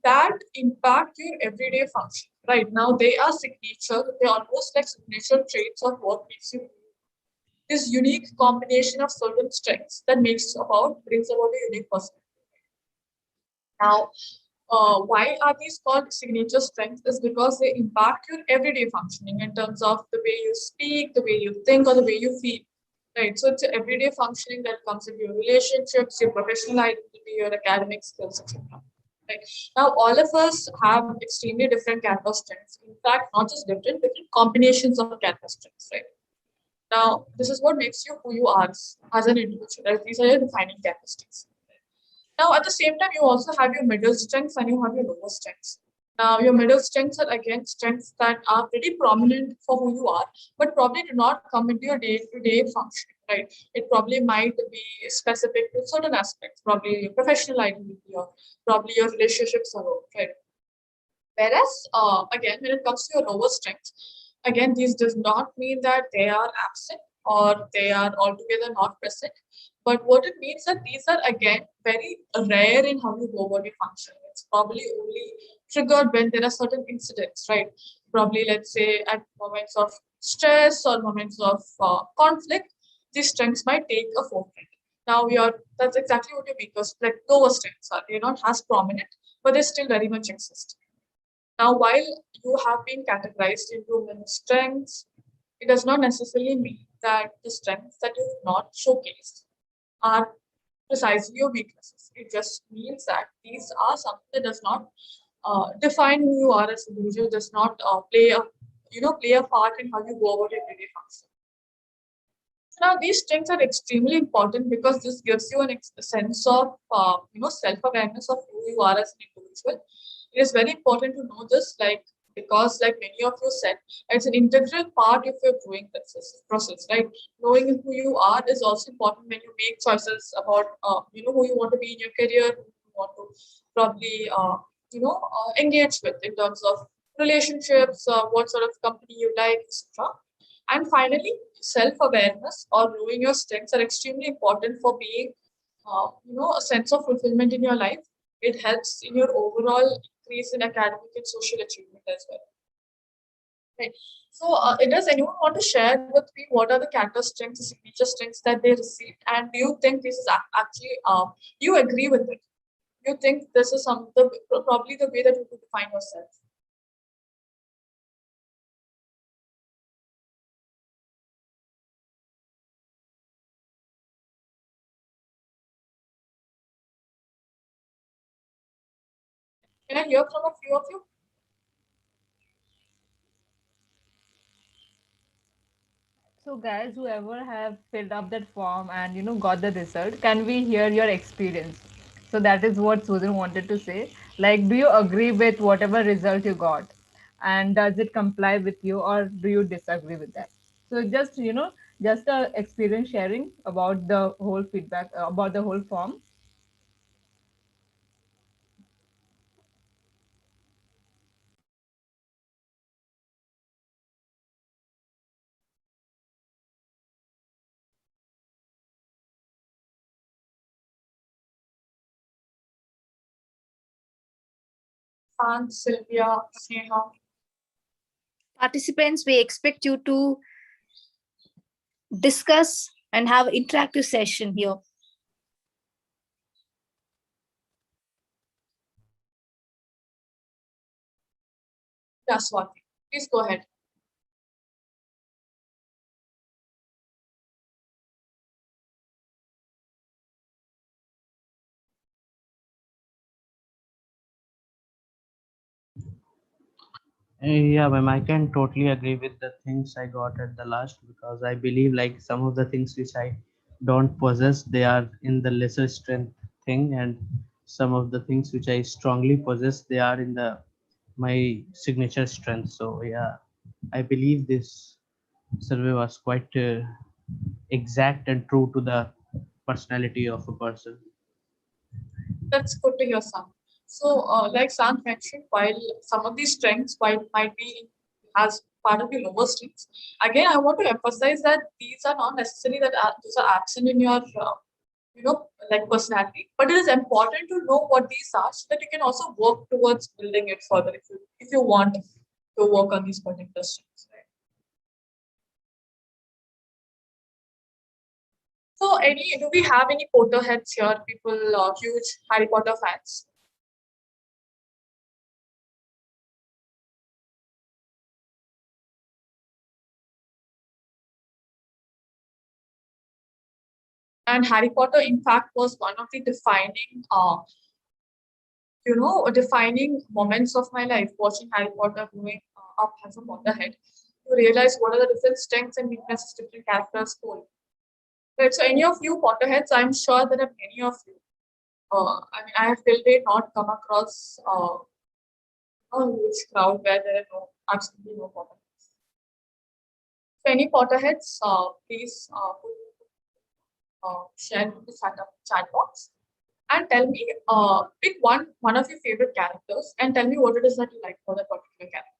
that impact your everyday function. Right now, they are signature. They're almost like signature traits of what makes you this unique combination of certain strengths that brings about a unique personality. Now, why are these called signature strengths? Is because they impact your everyday functioning in terms of the way you speak, the way you think, or the way you feel. Right. So it's everyday functioning that comes into your relationships, your professional identity, your academic skills, etc. Right. Now, all of us have extremely different character strengths. In fact, not just different combinations of character strengths. Right. Now, this is what makes you who you are as an individual. Right? These are your defining characteristics. Now, at the same time, you also have your middle strengths and you have your lower strengths. Now, your middle strengths are again strengths that are pretty prominent for who you are, but probably do not come into your day-to-day functioning, right? It probably might be specific to certain aspects, probably your professional identity or probably your relationships or work, right? Whereas, again, when it comes to your lower strengths, again, these does not mean that they are absent or they are altogether not present. But what it means that these are again very rare in how you go about your function. It's probably only triggered when there are certain incidents, right? Probably, let's say, at moments of stress or moments of conflict, these strengths might take a forefront. Now, that's exactly what your weakest, like lower strengths are. They're not as prominent, but they still very much exist. Now, while you have been categorized into many strengths, it does not necessarily mean that the strengths that you have not showcased are precisely your weaknesses. It just means that these are something that does not define who you are as an individual, does not play a part in how you go about everyday function. Now, these strengths are extremely important because this gives you a sense of, self-awareness of who you are as an individual. It is very important to know this, because, like many of you said, it's an integral part of your growing process, right? Knowing who you are is also important when you make choices about, who you want to be in your career, who you want to probably, engage with in terms of relationships, what sort of company you like, etc. And finally, self-awareness or knowing your strengths are extremely important for being, a sense of fulfillment in your life. It helps in your overall increase in academic and social achievement as well. Right. So, does anyone want to share with me what are the character strengths, the signature strengths that they received, and do you think this is actually, do you agree with it? Do you think this is probably the way that you could define yourself? Can I hear from a few of you? So guys, whoever have filled up that form and got the result, can we hear your experience? So that is what Susan wanted to say. Like, do you agree with whatever result you got? And does it comply with you or do you disagree with that? So just just a experience sharing about the whole feedback about the whole form. Fan, Sylvia, Sneha. Participants, we expect you to discuss and have interactive session here. Yeah, Swati, please go ahead. Yeah, ma'am, I can totally agree with the things I got at the last, because I believe like some of the things which I don't possess, they are in the lesser strength thing, and some of the things which I strongly possess, they are in the my signature strength. So yeah, I believe this survey was quite exact and true to the personality of a person. That's good to hear, Sam. So, like Sam mentioned, while some of these strengths might be as part of your lower strengths, again, I want to emphasize that these are not necessarily those are absent in your, like personality. But it is important to know what these are so that you can also work towards building it further if you want to work on these particular strengths. Right? So, do we have any Potterheads here? People, huge Harry Potter fans. And Harry Potter, in fact, was one of the defining moments of my life. Watching Harry Potter growing up as a Potterhead, you realize what are the different strengths and weaknesses different characters hold. Right. So, any of you Potterheads, I'm sure there are many of you. I have till date not come across a huge crowd where there are absolutely no Potterheads. So, any Potterheads, please share in the chat box. And tell me, pick one of your favorite characters and tell me what it is that you like for that particular character.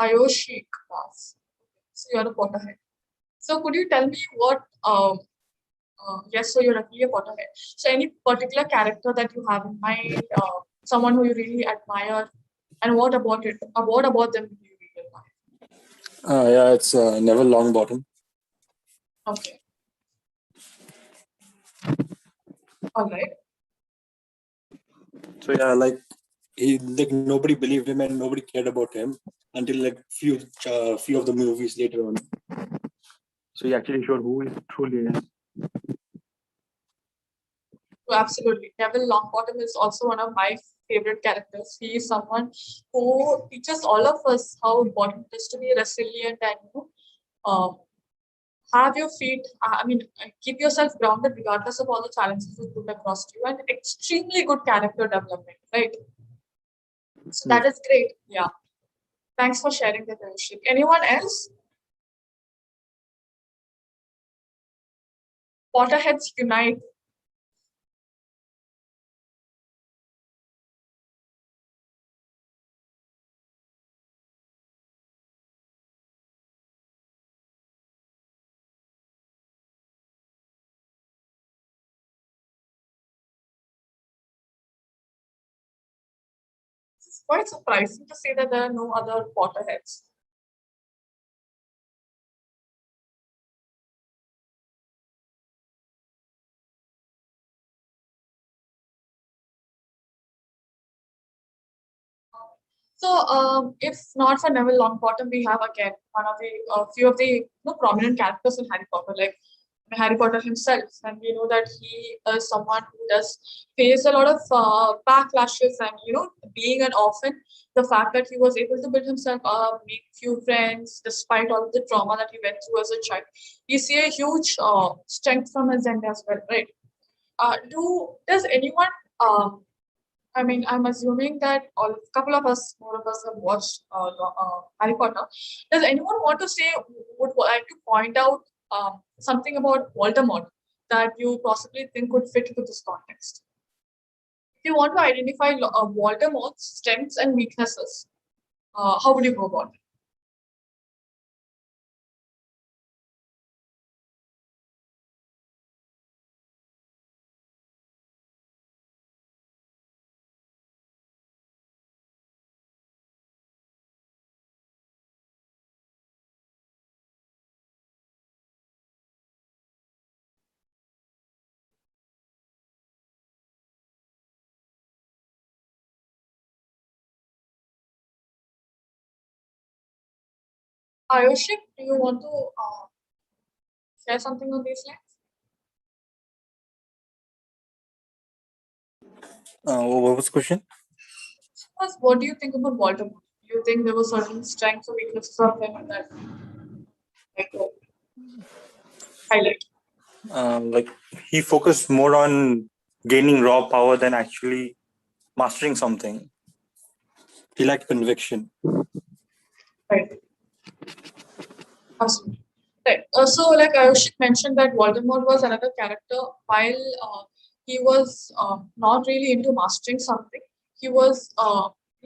Ayoshi class. So you're a Potterhead. So could you tell me what? Yes, so you're actually a Potterhead. So any particular character that you have in mind, someone who you really admire, and what about it? What about them do you really admire? Yeah, it's Neville Longbottom. Okay. All right. So yeah, like nobody believed him and nobody cared about him until like few of the movies later on. So he actually showed who he truly is. Absolutely. Neville Longbottom is also one of my favorite characters. He is someone who teaches all of us how important it is to be resilient and have your feet, keep yourself grounded regardless of all the challenges you put across to you, and extremely good character development, right? So that is great. Yeah. Thanks for sharing that, Ashik. Anyone else? Potterheads unite. It's quite surprising to say that there are no other Potterheads. So, if not for Neville Longbottom, we have again one of the few of the prominent characters in Harry Potter, like Harry Potter himself, and we know that he is someone who does face a lot of backlashes, and being an orphan, the fact that he was able to build himself up, make few friends despite all of the trauma that he went through as a child, we see a huge strength from his end as well, right? Does anyone I'm assuming that a couple of us, more of us, have watched Harry Potter. Does anyone want to say, would like to point out something about Voldemort that you possibly think could fit into this context? If you want to identify Voldemort's strengths and weaknesses, how would you go about it? Ayoshik, do you want to share something on these lines? What was the question? First, what do you think about Voldemort? Do you think there were certain strengths or weaknesses of him that like to highlight? Like he focused more on gaining raw power than actually mastering something. He lacked conviction. Right. Awesome. Right. So, like Ayushik mentioned, that Voldemort was another character. While he was not really into mastering something, he was,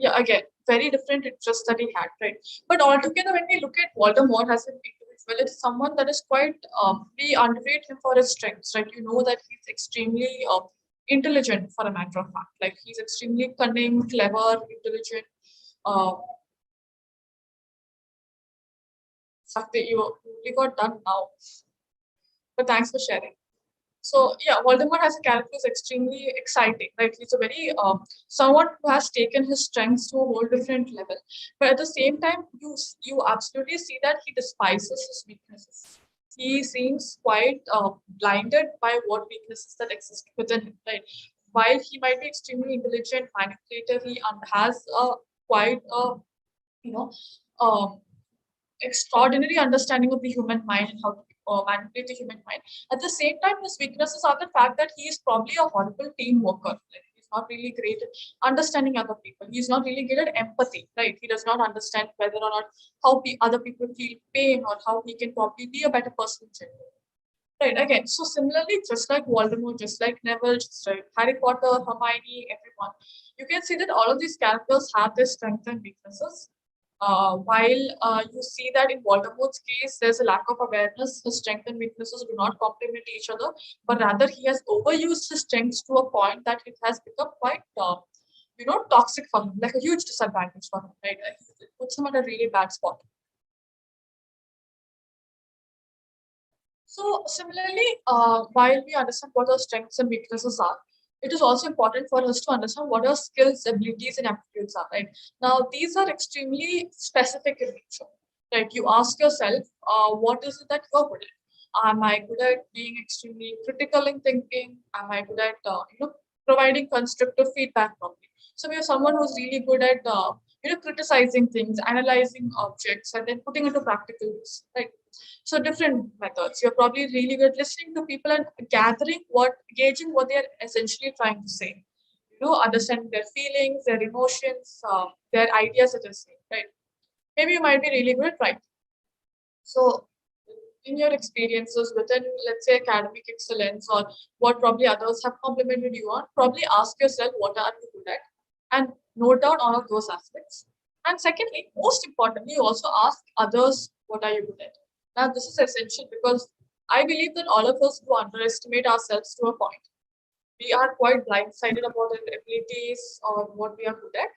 again, very different interests that he had, right? But altogether, when we look at Voldemort as an individual, it's someone that is quite, we underrate him for his strengths, right? You know that he's extremely intelligent, for a matter of fact. Like, he's extremely cunning, clever, intelligent. Fact that you really got done now. But thanks for sharing. So yeah, Voldemort as a character is extremely exciting, right? He's a very someone who has taken his strengths to a whole different level. But at the same time, you absolutely see that he despises his weaknesses. He seems quite blinded by what weaknesses that exist within him, right? While he might be extremely intelligent, manipulative, he has a quite you know extraordinary understanding of the human mind and how to manipulate the human mind. At the same time, his weaknesses are the fact that he is probably a horrible team worker. Like, he's not really great at understanding other people. He's not really good at empathy, right? He does not understand whether or not how other people feel pain or how he can probably be a better person in general. Right, again, so similarly, just like Voldemort, just like Neville, just like Harry Potter, Hermione, everyone, you can see that all of these characters have their strengths and weaknesses. While you see that in Voldemort's case, there's a lack of awareness. His strengths and weaknesses do not complement each other, but rather he has overused his strengths to a point that it has become quite, toxic for him, like a huge disadvantage for him, right? It puts him at a really bad spot. So similarly, while we understand what our strengths and weaknesses are, it is also important for us to understand what our skills, abilities, and aptitudes are. Right now, these are extremely specific in nature. Right, you ask yourself, what is it that you're good at? Am I good at being extremely critical in thinking? Am I good at providing constructive feedback properly? So we have someone who's really good at criticizing things, analyzing objects, and then putting into practical use. Right. So different methods. You're probably really good at listening to people and gauging what they're essentially trying to say. Understanding their feelings, their emotions, their ideas, such as saying, right? Maybe you might be really good at writing. So in your experiences within, let's say, academic excellence or what probably others have complimented you on, probably ask yourself, what are you good at? And note down all of those aspects. And secondly, most importantly, you also ask others, what are you good at? Now, this is essential because I believe that all of us do underestimate ourselves to a point. We are quite blindsided about our abilities or what we are good at.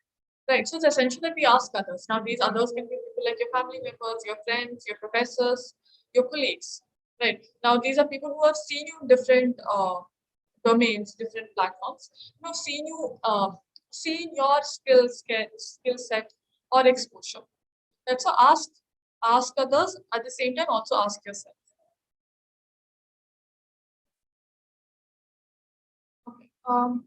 Right. So it's essential that we ask others. Now, these others can be people like your family members, your friends, your professors, your colleagues. Right. Now, these are people who have seen you in different domains, different platforms, who have seen your skill set or exposure. Right. So ask others, at the same time also ask yourself.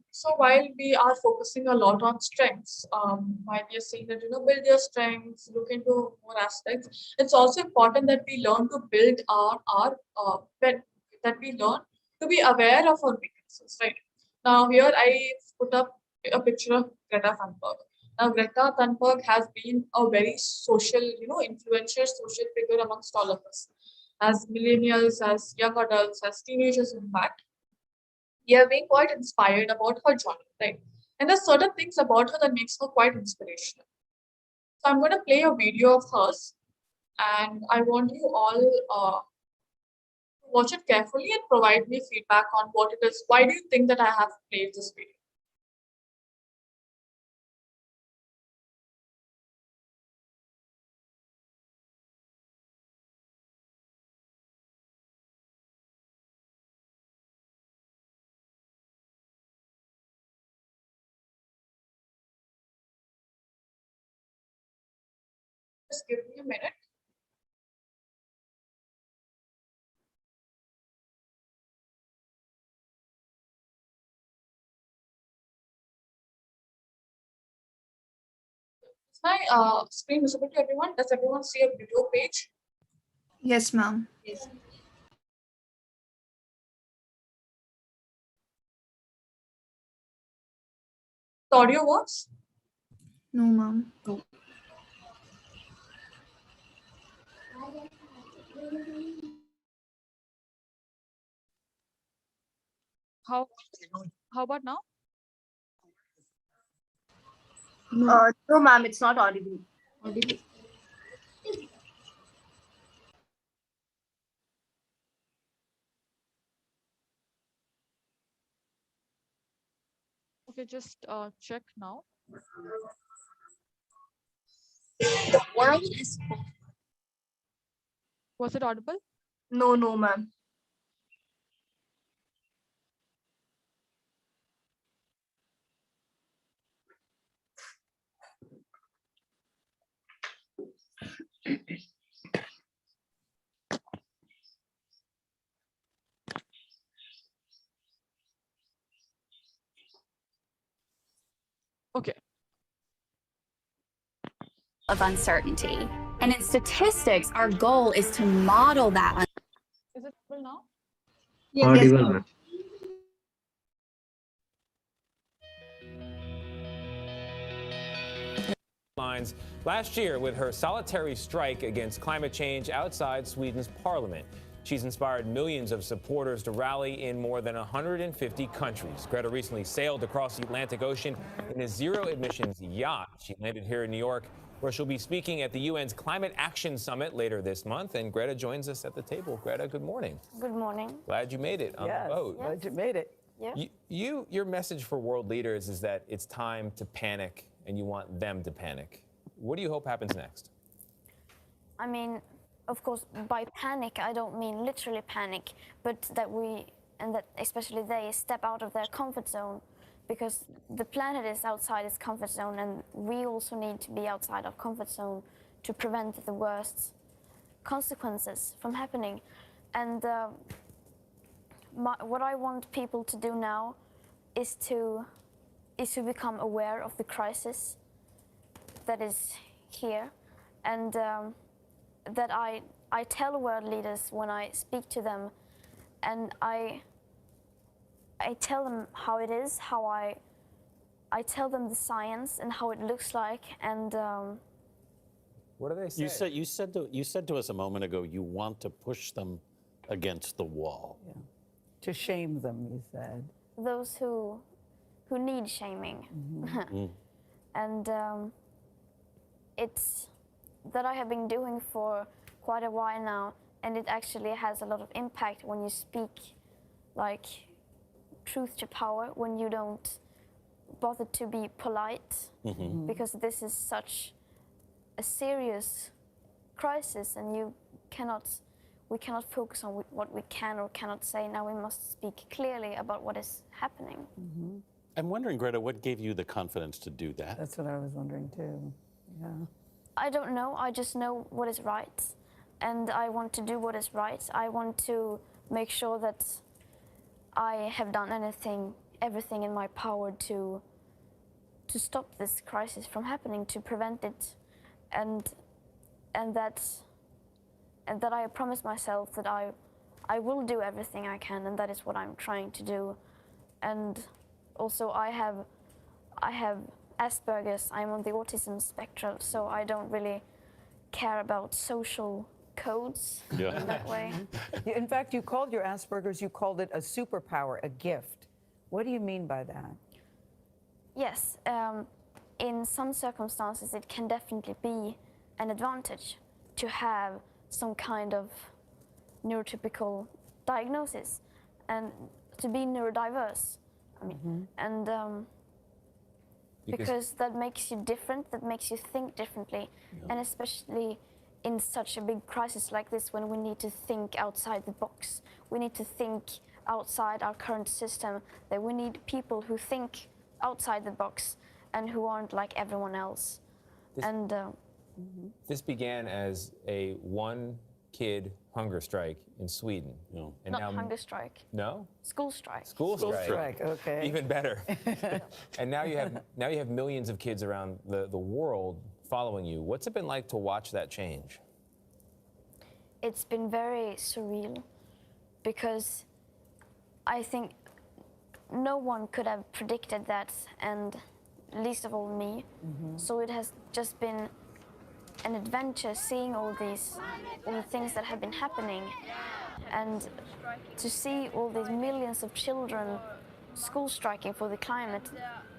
So while we are focusing a lot on strengths, while we are saying that build your strengths, look into more aspects, it's also important that we learn to build that we learn to be aware of our weaknesses. Right now, here I put up a picture of Greta Thunberg. Now, Greta Thunberg has been a very social, influential social figure amongst all of us, as millennials, as young adults, as teenagers, in fact. We have been quite inspired about her journey, right? And there's certain things about her that makes her quite inspirational. So I'm going to play a video of hers, and I want you all to watch it carefully and provide me feedback on what it is. Why do you think that I have played this video? Just give me a minute. Is my screen visible to everyone? Does everyone see a video page? Yes, ma'am. Yes. The audio works? No, ma'am. How about now? No, ma'am, it's not audible. Okay, just check now. World is Was it audible? no, ma'am. Okay. Of uncertainty. And in statistics, our goal is to model that. Is it audible now? Audible, ma'am. Last year with her solitary strike against climate change outside Sweden's parliament. She's inspired millions of supporters to rally in more than 150 countries. Greta recently sailed across the Atlantic Ocean in a zero-emissions yacht. She landed here in New York, where she'll be speaking at the UN's Climate Action Summit later this month. And Greta joins us at the table. Greta, good morning. Good morning. Glad you made it on the boat. Glad you made it. Yeah. Your message for world leaders is that it's time to panic, and you want them to panic. What do you hope happens next? I mean, of course, by panic, I don't mean literally panic, but that especially they step out of their comfort zone, because the planet is outside its comfort zone, and we also need to be outside our comfort zone to prevent the worst consequences from happening. And what I want people to do now is to become aware of the crisis that is here, and that I tell world leaders when I speak to them, and I tell them how it is, how I tell them the science and how it looks like, and what do they say? You said to us a moment ago you want to push them against the wall. Yeah. To shame them, you said. those who need shaming. And it's that I have been doing for quite a while now, and it actually has a lot of impact when you speak like truth to power, when you don't bother to be polite, because this is such a serious crisis, and we cannot focus on what we can or cannot say. Now we must speak clearly about what is happening. I'm wondering, Greta, what gave you the confidence to do that? That's what I was wondering too. Yeah. I don't know. I just know what is right, and I want to do what is right. I want to make sure that I have done everything in my power to stop this crisis from happening, to prevent it, and that I promise myself that I will do everything I can, and that is what I'm trying to do. And also, I have Asperger's. I'm on the autism spectrum, so I don't really care about social codes in that way. In fact, you called your Asperger's, you called it a superpower, a gift. What do you mean by that? Yes, in some circumstances, it can definitely be an advantage to have some kind of neurotypical diagnosis and to be neurodiverse. I mean, and because that makes you different, that makes you think differently, and especially in such a big crisis like this, when we need to think outside the box, we need to think outside our current system, that we need people who think outside the box and who aren't like everyone else. This began as a one-kid hunger strike in Sweden. And Not hunger strike. No? School strike. School strike. Okay. Even better. And now you have millions of kids around the world following you. What's it been like to watch that change? It's been very surreal, because I think no one could have predicted that, and least of all me. So it has just been an adventure, seeing all the things that have been happening, and to see all these millions of children school striking for the climate,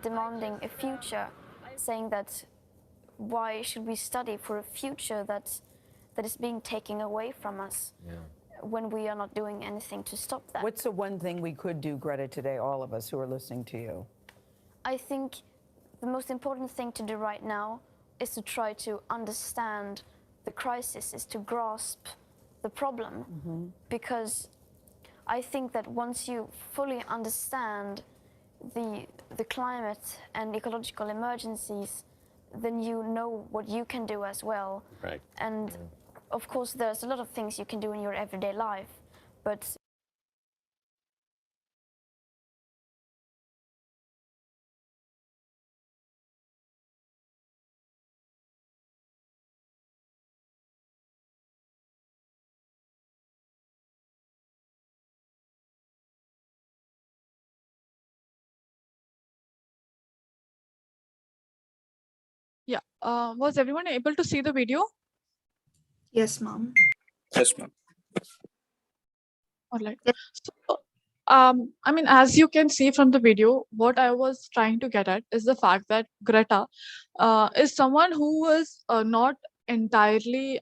demanding a future, saying that why should we study for a future that is being taken away from us when we are not doing anything to stop that. What's the one thing we could do, Greta, today, all of us who are listening to you? I think the most important thing to do right now is to try to understand the crisis, is to grasp the problem. Because I think that once you fully understand the climate and ecological emergencies, then you know what you can do as well. Right. And of course, there's a lot of things you can do in your everyday life, but Yeah. Was everyone able to see the video? Yes, ma'am. Yes, ma'am. All right. So, I mean, as you can see from the video, what I was trying to get at is the fact that Greta is someone who is not entirely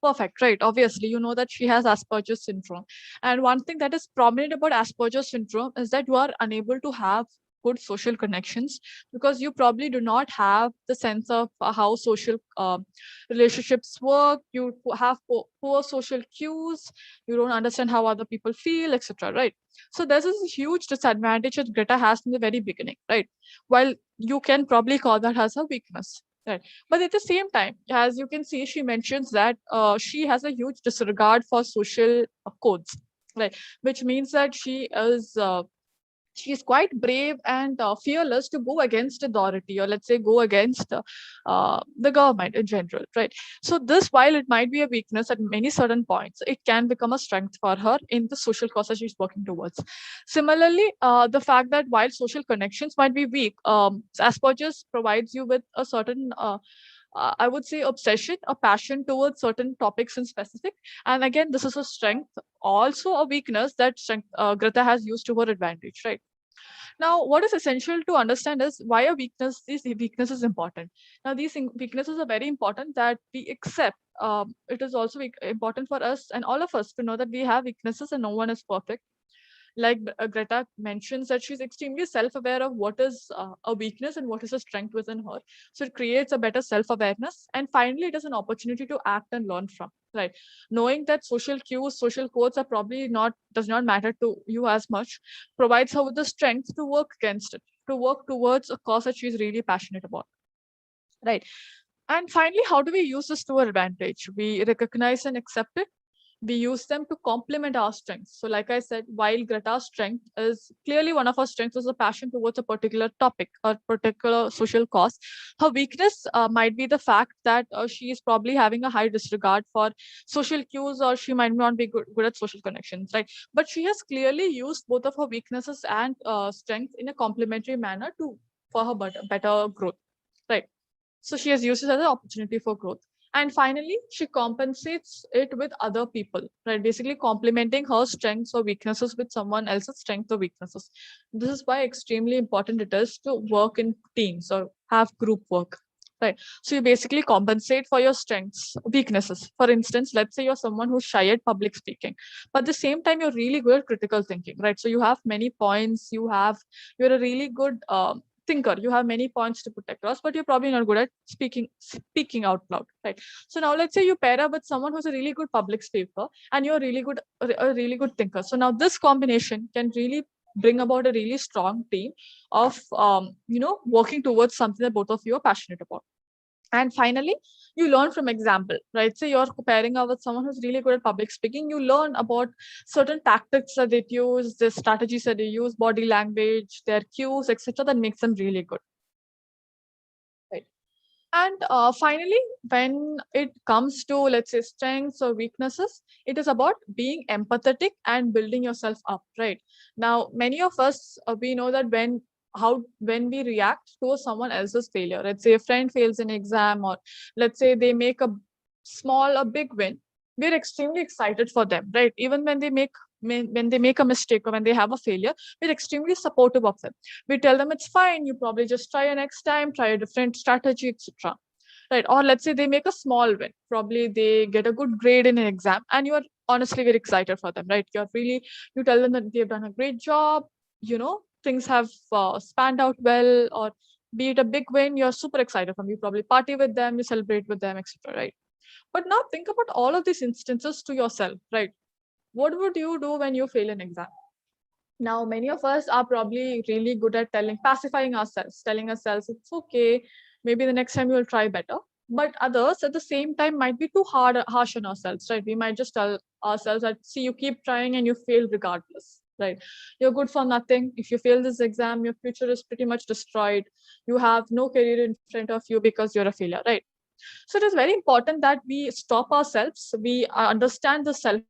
perfect, right? Obviously, you know that she has Asperger's syndrome. And one thing that is prominent about Asperger's syndrome is that you are unable to have good social connections, because you probably do not have the sense of how social relationships work. You have poor social cues. You don't understand how other people feel, etc. Right? So this is a huge disadvantage that Greta has in the very beginning, right? While you can probably call that as a weakness. Right. But at the same time, as you can see, she mentions that she has a huge disregard for social codes, right? Which means that she is quite brave and fearless to go against authority, or let's say go against the government in general, right? So this, while it might be a weakness at many certain points, it can become a strength for her in the social cause that she's working towards. Similarly, the fact that while social connections might be weak, Asperger's provides you with a certain I would say obsession, a passion towards certain topics in specific. And again, this is a strength, also a weakness that Greta has used to her advantage, right? Now, what is essential to understand is why these weaknesses is important. Now, these weaknesses are very important that we accept. It is also important for us and all of us to know that we have weaknesses and no one is perfect. Like Greta mentions that she's extremely self-aware of what is a weakness and what is a strength within her. So it creates a better self-awareness. And finally, it is an opportunity to act and learn from, right? Knowing that social cues, social codes are probably does not matter to you as much, provides her with the strength to work against it, to work towards a cause that she's really passionate about, right? And finally, how do we use this to our advantage? We recognize and accept it. We use them to complement our strengths. So like I said, while Greta's strength is clearly one of her strengths is a passion towards a particular topic or particular social cause, her weakness might be the fact that she is probably having a high disregard for social cues, or she might not be good at social connections, right? But she has clearly used both of her weaknesses and strengths in a complementary manner for her better growth, right? So she has used it as an opportunity for growth. And finally, she compensates it with other people, right? Basically complementing her strengths or weaknesses with someone else's strengths or weaknesses. This is why extremely important it is to work in teams or have group work, right? So you basically compensate for your strengths, weaknesses. For instance, let's say you're someone who's shy at public speaking, but at the same time, you're really good at critical thinking, right? So you have many points, you're a really good thinker, you have many points to put across, but you're probably not good at speaking out loud, right? So now let's say you pair up with someone who's a really good public speaker and you're a really good thinker. So now this combination can really bring about a really strong team of working towards something that both of you are passionate about. And finally, you learn from example, right? So you're pairing up with someone who's really good at public speaking. You learn about certain tactics that they use, the strategies that they use, body language, their cues, etc., that makes them really good. Right. And finally, when it comes to, let's say, strengths or weaknesses, it is about being empathetic and building yourself up, right? Now, many of us, we know that when we react to someone else's failure, let's say a friend fails an exam, or let's say they make a big win, we're extremely excited for them, right? Even when they make a mistake or when they have a failure, we're extremely supportive of them. We tell them it's fine, you probably just try next time, try a different strategy, etc. Right? Or let's say they make a small win, probably they get a good grade in an exam, and you're honestly very excited for them, right? You tell them that they've done a great job, things have spanned out well, or be it a big win, you're super excited for them. You probably party with them, you celebrate with them, etc. Right? But now think about all of these instances to yourself, right? What would you do when you fail an exam? Now, many of us are probably really good at pacifying ourselves, telling ourselves it's okay, maybe the next time you'll try better. But others at the same time might be too harsh on ourselves, right? We might just tell ourselves that, see, you keep trying and you fail regardless, right? You're good for nothing. If you fail this exam, your future is pretty much destroyed. You have no career in front of you because you're a failure, right? So it is very important that we stop ourselves. We understand the self,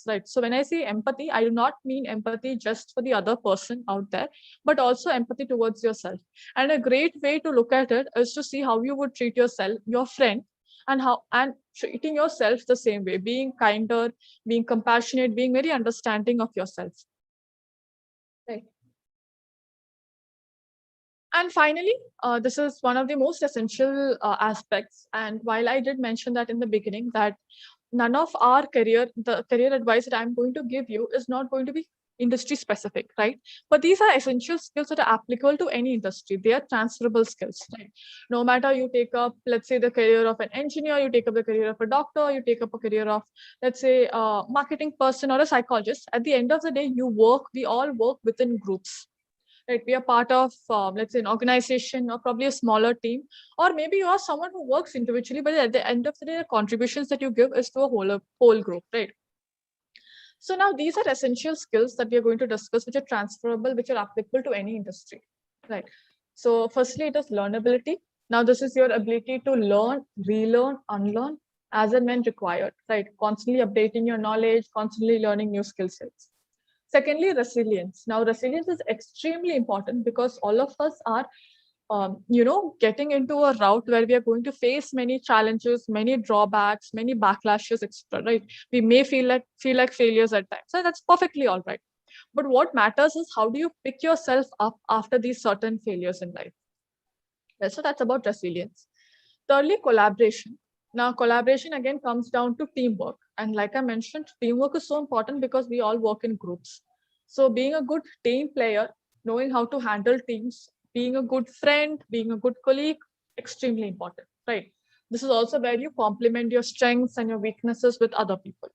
right? So when I say empathy, I do not mean empathy just for the other person out there, but also empathy towards yourself. And a great way to look at it is to see how you would treat yourself, your friend, and treating yourself the same way, being kinder, being compassionate, being very understanding of yourself. Right. And finally, this is one of the most essential aspects. And while I did mention that in the beginning, that none of the career advice that I'm going to give you is not going to be industry specific, right? But these are essential skills that are applicable to any industry. They are transferable skills, right? No matter you take up, let's say, the career of an engineer, you take up the career of a doctor, you take up a career of, let's say, a marketing person or a psychologist. At the end of the day, we all work within groups. right? Be a part of, let's say, an organization or probably a smaller team, or maybe you are someone who works individually, but at the end of the day, the contributions that you give is to a whole group, right? So now these are essential skills that we are going to discuss, which are transferable, which are applicable to any industry, right? So firstly, it is learnability. Now this is your ability to learn, relearn, unlearn as and when required, right? Constantly updating your knowledge, constantly learning new skill sets. Secondly, resilience. Now resilience is extremely important because all of us are getting into a route where we are going to face many challenges, many drawbacks, many backlashes, etc. Right? We may feel like failures at times. So that's perfectly all right. But what matters is how do you pick yourself up after these certain failures in life? So that's about resilience. Thirdly, collaboration. Now, collaboration again comes down to teamwork. And like I mentioned, teamwork is so important because we all work in groups. So being a good team player, knowing how to handle teams, being a good friend, being a good colleague, extremely important, right? This is also where you complement your strengths and your weaknesses with other people.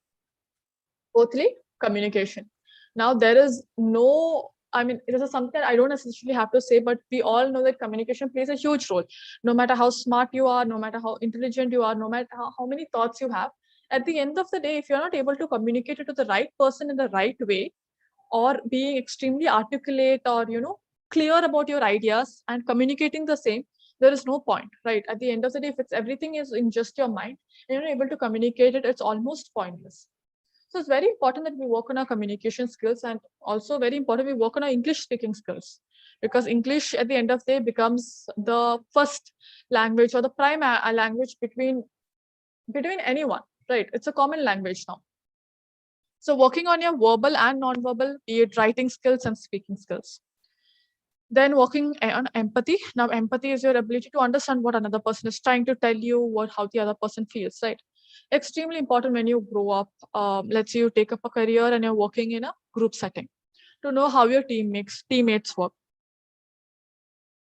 Fourthly, communication. Now, there is no, I mean, this is something I don't necessarily have to say, but we all know that communication plays a huge role. No matter how smart you are, no matter how intelligent you are, no matter how many thoughts you have, at the end of the day, if you're not able to communicate it to the right person in the right way, or being extremely articulate or, clear about your ideas and communicating the same, there is no point, right? At the end of the day, if it's everything is in just your mind and you're not able to communicate it, it's almost pointless. So it's very important that we work on our communication skills, and also very important we work on our English speaking skills, because English at the end of the day becomes the first language or the prime language between anyone, right? It's a common language now. So working on your verbal and non-verbal, be it writing skills and speaking skills. Then working on empathy. Now, empathy is your ability to understand what another person is trying to tell you, how the other person feels, right? Extremely important when you grow up. Let's say you take up a career and you're working in a group setting, to know how your teammates work.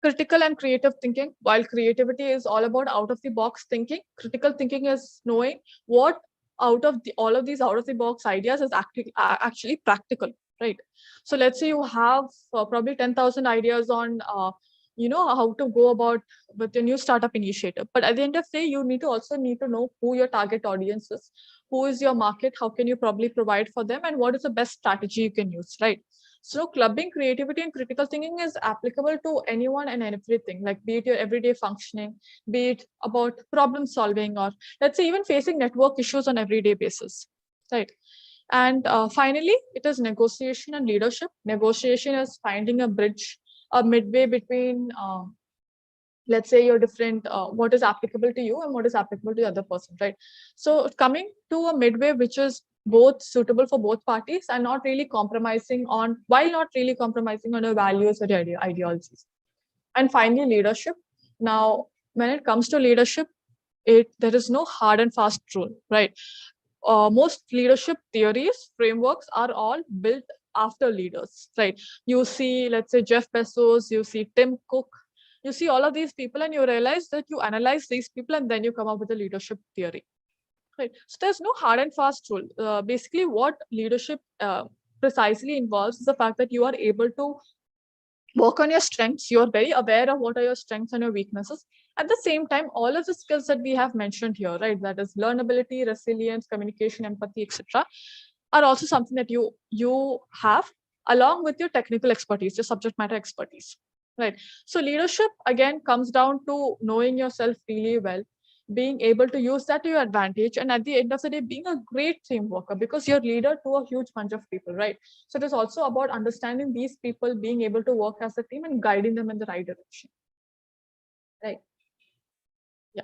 Critical and creative thinking. While creativity is all about out of the box thinking, critical thinking is knowing what all of these out of the box ideas is actually practical, right? So let's say you have probably 10,000 ideas on how to go about with your new startup initiative, but at the end of the day, you need to know who your target audience is, who is your market, how can you probably provide for them, and what is the best strategy you can use, right? So clubbing creativity and critical thinking is applicable to anyone and everything, like be it your everyday functioning, be it about problem solving, or let's say even facing network issues on everyday basis, right? And finally, it is negotiation and leadership. Negotiation is finding a bridge, a midway between, let's say, your different, what is applicable to you and what is applicable to the other person, right? So coming to a midway, which is both suitable for both parties and not really compromising on, your values or your ideologies. And finally, leadership. Now, when it comes to leadership, there is no hard and fast rule, right? Most leadership theories, frameworks are all built after leaders, right? You see, let's say Jeff Bezos, you see Tim Cook, you see all of these people, and you realize that you analyze these people and then you come up with a leadership theory, right? So there's no hard and fast rule. Basically, what leadership precisely involves is the fact that you are able to work on your strengths. You're very aware of what are your strengths and your weaknesses. At the same time, all of the skills that we have mentioned here, right, that is learnability, resilience, communication, empathy, etc., are also something that you have along with your technical expertise, your subject matter expertise, right? So leadership again comes down to knowing yourself really well, being able to use that to your advantage, and at the end of the day, being a great team worker, because you're leader to a huge bunch of people, right? So it is also about understanding these people, being able to work as a team and guiding them in the right direction, right? Yeah.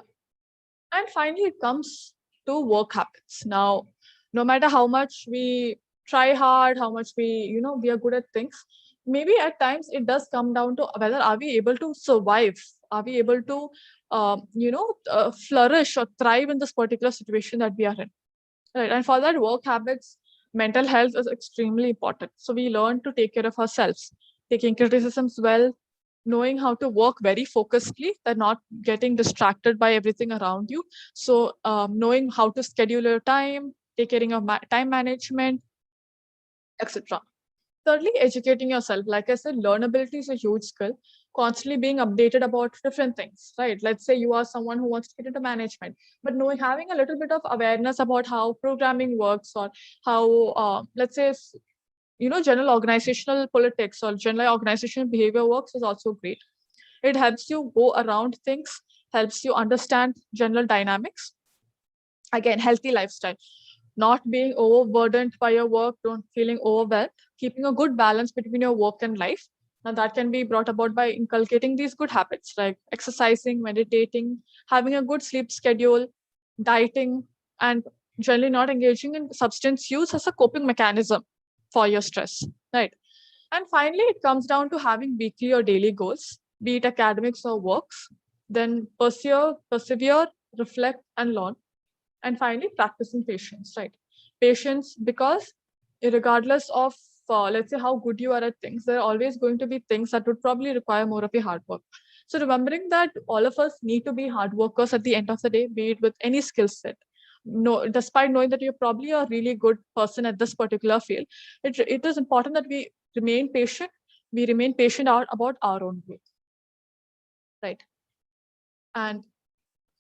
And finally, it comes to work habits. Now, no matter how much we try hard, how much we are good at things, maybe at times it does come down to whether are we able to survive, are we able to flourish or thrive in this particular situation that we are in, right? And for that, work habits, mental health is extremely important. So we learn to take care of ourselves, taking criticisms well, knowing how to work very focusedly, that not getting distracted by everything around you. So knowing how to schedule your time, take care of time management, etc. Thirdly, educating yourself. Like I said, learnability is a huge skill, constantly being updated about different things, right? Let's say you are someone who wants to get into management, but having a little bit of awareness about how programming works, or how, let's say, general organizational politics or general organizational behavior works is also great. It helps you go around things, helps you understand general dynamics. Again, healthy lifestyle, not being overburdened by your work, don't feeling overwhelmed, keeping a good balance between your work and life. And that can be brought about by inculcating these good habits like exercising, meditating, having a good sleep schedule, dieting, and generally not engaging in substance use as a coping mechanism for your stress, right? And finally, it comes down to having weekly or daily goals, be it academics or works, then persevere, reflect, and learn. And finally, practicing patience, right? Patience, because regardless of, let's say, how good you are at things, there are always going to be things that would probably require more of your hard work. So remembering that all of us need to be hard workers at the end of the day, be it with any skill set. No, despite knowing that you're probably a really good person at this particular field, it is important that we remain patient. We remain patient about our own growth, right? And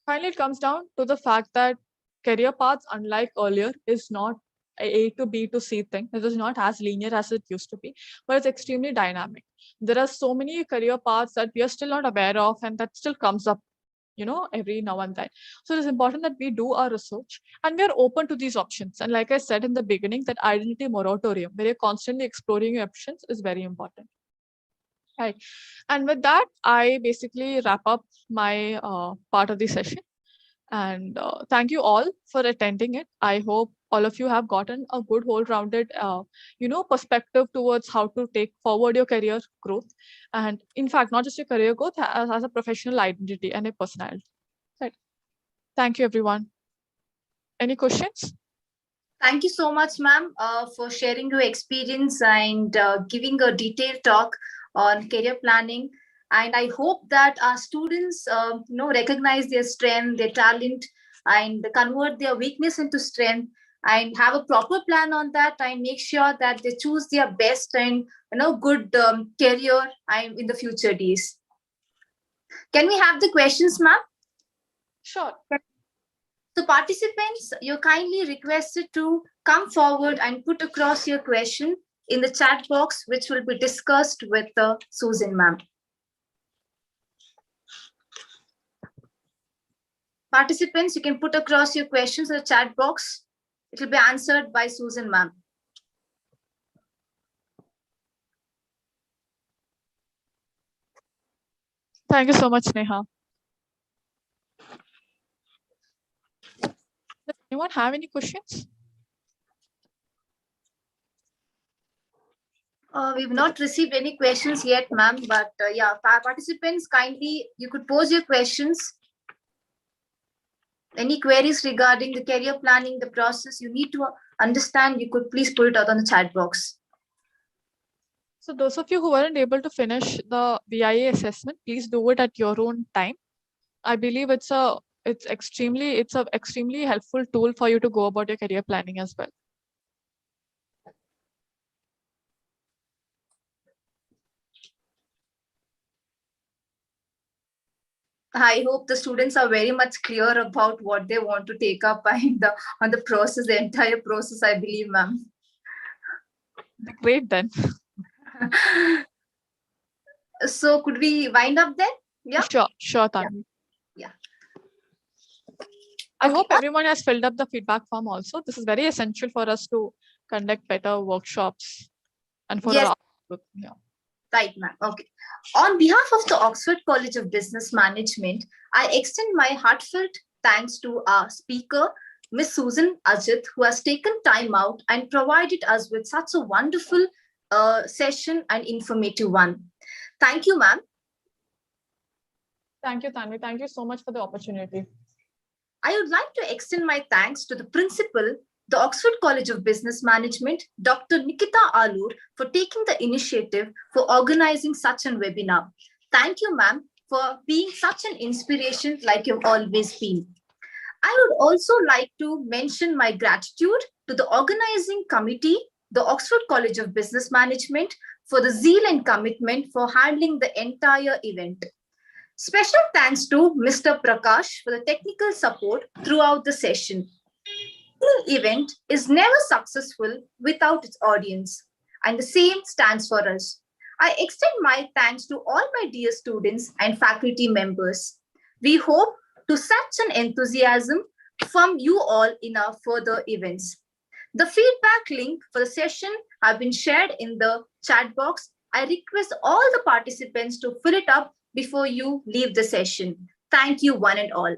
finally, it comes down to the fact that career paths, unlike earlier, is not A to B to C thing. It is not as linear as it used to be, but it's extremely dynamic. There are so many career paths that we are still not aware of, and that still comes up, every now and then. So it is important that we do our research and we are open to these options. And like I said in the beginning, that identity moratorium, where you're constantly exploring your options, is very important. Right. And with that, I basically wrap up my part of the session. And thank you all for attending it. I hope all of you have gotten a good whole-rounded, perspective towards how to take forward your career growth. And in fact, not just your career growth, as a professional identity and a personality. Right. Thank you, everyone. Any questions? Thank you so much, ma'am, for sharing your experience and giving a detailed talk on career planning. And I hope that our students, recognize their strength, their talent, and convert their weakness into strength, and have a proper plan on that, and make sure that they choose their best and good career and in the future days. Can we have the questions, ma'am? Sure. So participants, you're kindly requested to come forward and put across your question in the chat box, which will be discussed with Susan, ma'am. Participants, you can put across your questions in the chat box. It will be answered by Susan, ma'am. Thank you so much, Neha. Does anyone have any questions? We've not received any questions yet, ma'am, but yeah, participants, kindly, you could pose your questions. Any queries regarding the career planning, the process you need to understand, you could please put it out on the chat box. So those of you who weren't able to finish the BIA assessment, please do it at your own time. I believe it's an extremely helpful tool for you to go about your career planning as well. I hope the students are very much clear about what they want to take up and on the process, the entire process, I believe, ma'am. Great then. So could we wind up then? Yeah. Sure, Tanvi. Yeah. I hope everyone has filled up the feedback form also. This is very essential for us to conduct better workshops and for our output. Yeah. Right, ma'am. Okay. On behalf of the Oxford College of Business Management, I extend my heartfelt thanks to our speaker, Ms. Susan Ajith, who has taken time out and provided us with such a wonderful session and informative one. Thank you, ma'am. Thank you, Tanvi. Thank you so much for the opportunity. I would like to extend my thanks to the principal, the Oxford College of Business Management, Dr. Nikita Alur, for taking the initiative for organizing such a webinar. Thank you, ma'am, for being such an inspiration like you've always been. I would also like to mention my gratitude to the organizing committee, the Oxford College of Business Management for the zeal and commitment for handling the entire event. Special thanks to Mr. Prakash for the technical support throughout the session. Any event is never successful without its audience, and the same stands for us. I extend my thanks to all my dear students and faculty members. We hope to such an enthusiasm from you all in our further events. The feedback link for the session have been shared in the chat box. I request all the participants to fill it up before you leave the session. Thank you one and all.